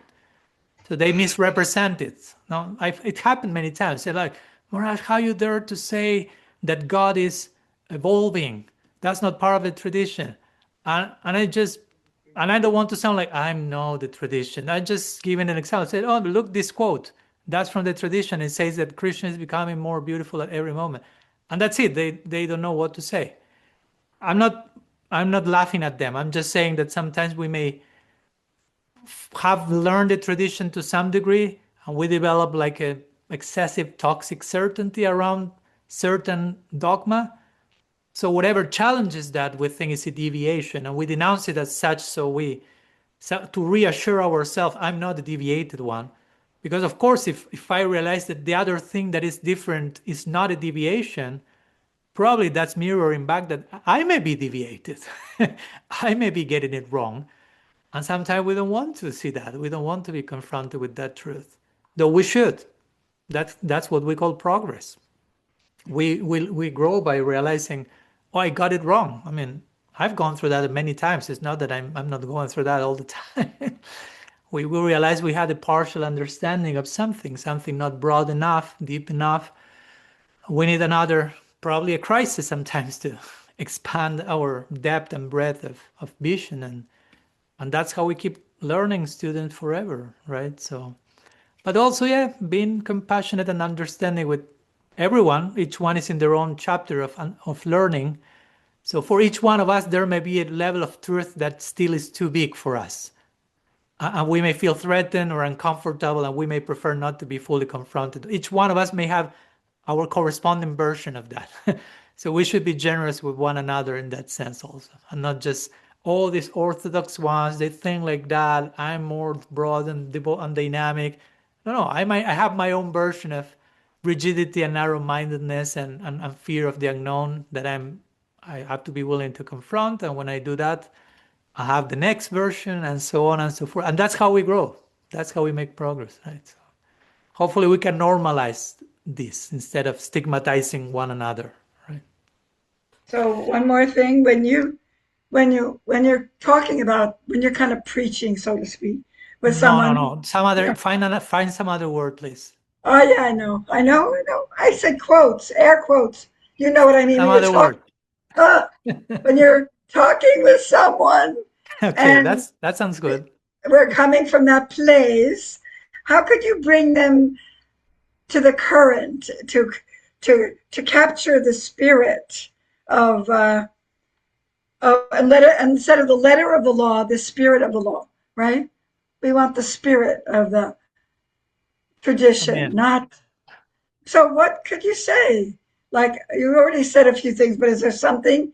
Speaker 1: So they misrepresent it. No, it happened many times. They're like, Maharaj, how you dare to say that God is evolving? That's not part of the tradition. And I don't want to sound like I know the tradition. I just given an example. I said, oh, look, this quote. That's from the tradition. It says that Krishna is becoming more beautiful at every moment. And that's it. They don't know what to say. I'm not laughing at them. I'm just saying that sometimes we may have learned the tradition to some degree, and we develop like a excessive toxic certainty around certain dogma. So whatever challenges that, we think is a deviation, and we denounce it as such. So to reassure ourselves, I'm not the deviated one. Because of course, if I realize that the other thing that is different is not a deviation, probably that's mirroring back that I may be deviated. I may be getting it wrong. And sometimes we don't want to see that. We don't want to be confronted with that truth. Though we should. That's what we call progress. We grow by realizing, oh, I got it wrong. I mean, I've gone through that many times. It's not that I'm not going through that all the time. We will realize we had a partial understanding of something not broad enough, deep enough. We need probably a crisis sometimes to expand our depth and breadth of vision. And that's how we keep learning students forever, right? So, but also, being compassionate and understanding with everyone. Each one is in their own chapter of learning. So for each one of us, there may be a level of truth that still is too big for us. And we may feel threatened or uncomfortable, and we may prefer not to be fully confronted. Each one of us may have our corresponding version of that. So we should be generous with one another in that sense also, and not just all these orthodox ones, they think like that. I'm more broad and dynamic. No, I have my own version of rigidity and narrow-mindedness and fear of the unknown that I have to be willing to confront. And when I do that, I have the next version, and so on and so forth. And that's how we grow. That's how we make progress, right? So hopefully we can normalize this instead of stigmatizing one another, right?
Speaker 3: So one more thing, when you're talking about, when you're kind of preaching, so to speak, with someone.
Speaker 1: No. Find some other word, please.
Speaker 3: Oh yeah, I know. I said quotes, air quotes. You know what I mean?
Speaker 1: Some other word.
Speaker 3: When you're talking with someone,
Speaker 1: Okay,
Speaker 3: and
Speaker 1: that sounds good.
Speaker 3: we're coming from that place, how could you bring them to the current, to capture the spirit of and instead of the letter of the law, the spirit of the law, right? We want the spirit of the tradition,
Speaker 1: Amen.
Speaker 3: not. So what could you say? Like, you already said a few things, but is there something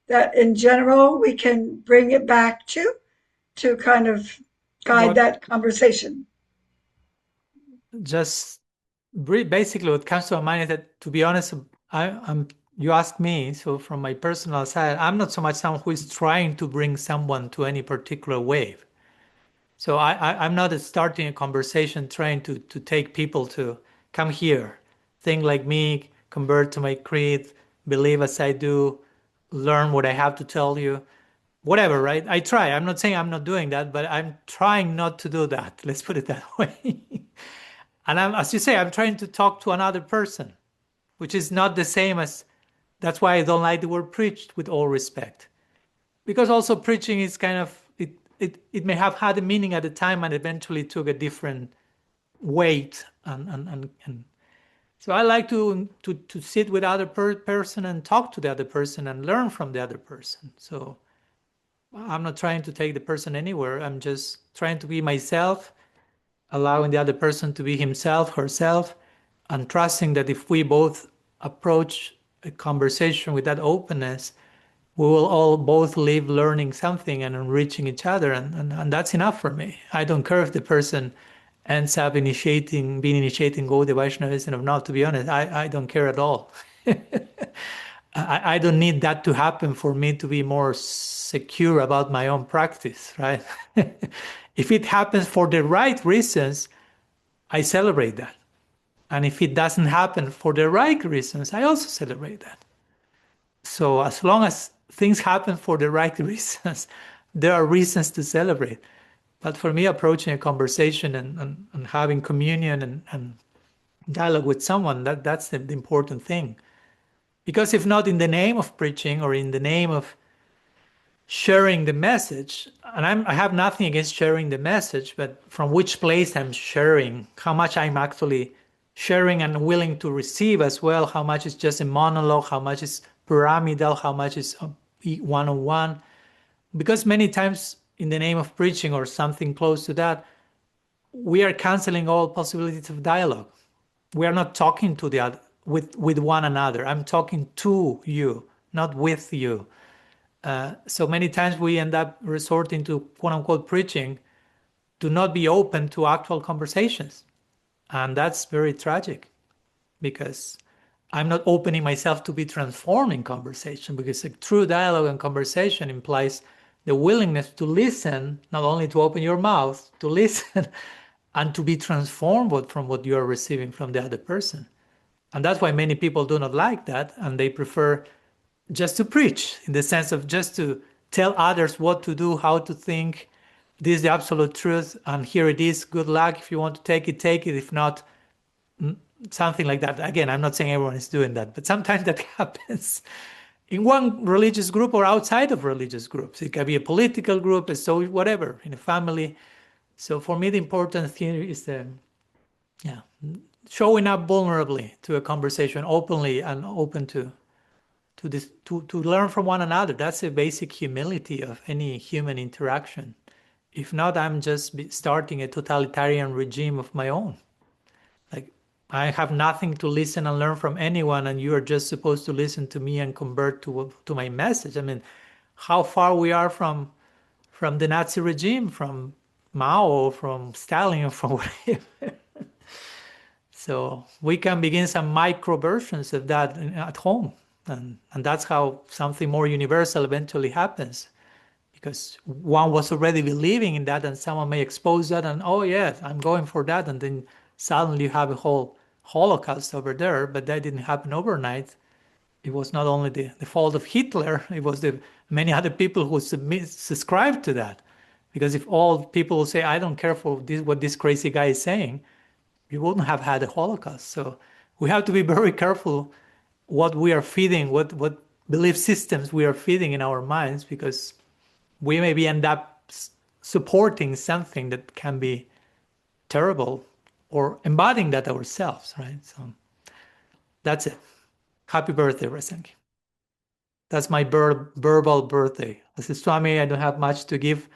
Speaker 3: that in general we can bring it back to kind of guide that conversation?
Speaker 1: Just basically what comes to my mind is that, to be honest, you asked me, so from my personal side, I'm not so much someone who is trying to bring someone to any particular wave. So I'm not starting a conversation trying to take people to come here, think like me, convert to my creed, believe as I do, learn what I have to tell you, whatever, right? I try. I'm not saying I'm not doing that, but I'm trying not to do that. Let's put it that way. And as you say, I'm trying to talk to another person, which is not the same as, that's why I don't like the word preached, with all respect. Because also preaching is kind of, it may have had a meaning at the time and eventually took a different weight. And so I like to sit with other person and talk to the other person and learn from the other person. So I'm not trying to take the person anywhere. I'm just trying to be myself, allowing the other person to be himself, herself, and trusting that if we both approach a conversation with that openness, we will all both live learning something and enriching each other. And that's enough for me. I don't care if the person ends up being initiating Gaudiya Vaishnavism or not, to be honest. I don't care at all. I don't need that to happen for me to be more secure about my own practice, right? If it happens for the right reasons, I celebrate that. And if it doesn't happen for the right reasons, I also celebrate that. So as long as things happen for the right reasons, there are reasons to celebrate. But for me, approaching a conversation and having communion and dialogue with someone, that's the important thing. Because if not in the name of preaching or in the name of sharing the message, and I have nothing against sharing the message, but from which place I'm sharing, how much I'm actually sharing and willing to receive as well, how much is just a monologue, how much is pyramidal, how much is one-on-one. Because many times in the name of preaching or something close to that, we are canceling all possibilities of dialogue. We are not talking to the other with one another. I'm talking to you, not with you. So many times we end up resorting to quote-unquote preaching to not be open to actual conversations. And that's very tragic because I'm not opening myself to be transformed in conversation, because a true dialogue and conversation implies the willingness to listen, not only to open your mouth, to listen and to be transformed from what you are receiving from the other person. And that's why many people do not like that, and they prefer just to preach, in the sense of just to tell others what to do, how to think. This is the absolute truth, and here it is. Good luck. If you want to take it, take it. If not, something like that. Again, I'm not saying everyone is doing that, but sometimes that happens in one religious group or outside of religious groups. It can be a political group, a social, whatever, in a family. So for me, the important thing is showing up vulnerably to a conversation, openly and open to learn from one another. That's a basic humility of any human interaction. If not, I'm just starting a totalitarian regime of my own. Like, I have nothing to listen and learn from anyone, and you are just supposed to listen to me and convert to my message. I mean, how far we are from the Nazi regime, from Mao, from Stalin, from whatever. So we can begin some micro versions of that at home. And that's how something more universal eventually happens. Because one was already believing in that, and someone may expose that, and oh yes, I'm going for that, and then suddenly you have a whole Holocaust over there, but that didn't happen overnight. It was not only the fault of Hitler, it was the many other people who subscribed to that. Because if all people say, I don't care for this, what this crazy guy is saying, we wouldn't have had a Holocaust. So we have to be very careful what we are feeding, what belief systems we are feeding in our minds, because we maybe end up supporting something that can be terrible or embodying that ourselves, right? So that's it. Happy birthday, Rasenki. That's my verbal birthday. As a Swami, I don't have much to give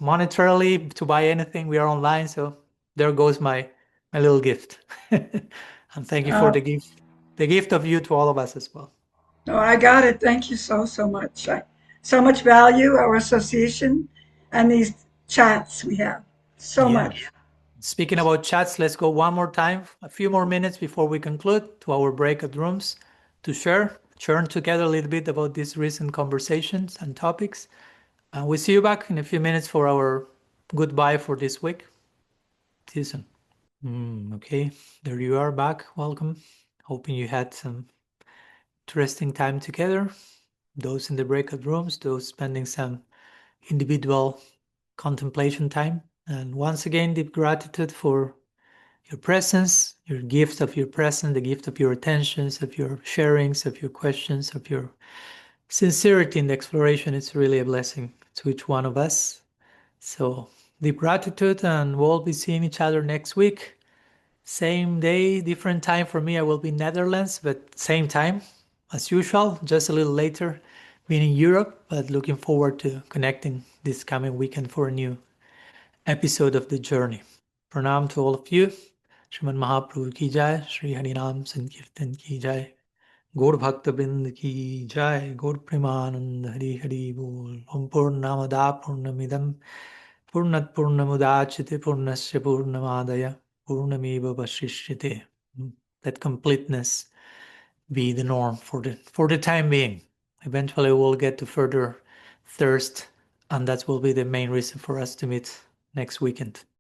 Speaker 1: monetarily to buy anything. We are online, so there goes my little gift. And thank you for the gift of you to all of us as well.
Speaker 3: No, I got it. Thank you so much. So much value, our association, and these chats we have. So much.
Speaker 1: Speaking about chats, let's go one more time, a few more minutes before we conclude, to our breakout rooms to churn together a little bit about these recent conversations and topics. And we'll see you back in a few minutes for our goodbye for this week. See you soon. Okay, there you are back. Welcome. Hoping you had some interesting time together. Those in the breakout rooms, those spending some individual contemplation time. And once again, deep gratitude for your presence, your gift of your presence, the gift of your attentions, of your sharings, of your questions, of your sincerity in the exploration. It's really a blessing to each one of us. So deep gratitude, and we'll be seeing each other next week. Same day, different time for me. I will be in Netherlands, but same time as usual, just a little later, being in Europe, but looking forward to connecting this coming weekend for a new episode of The Journey. Pranam to all of you. Srimad Mahaprabhu ki jai, Shri Harinam Sankirtan ki jai, Gaur Bhakta Bind ki jai, Gaur Premanand Hari Hari Bol, Om Purnamada Purnamidam, Purnat Purnamudachite Purnasya Purnamadaya, Purnameva Vashishyate. Let completeness be the norm for the time being. Eventually we'll get to further thirst, and that will be the main reason for us to meet next weekend.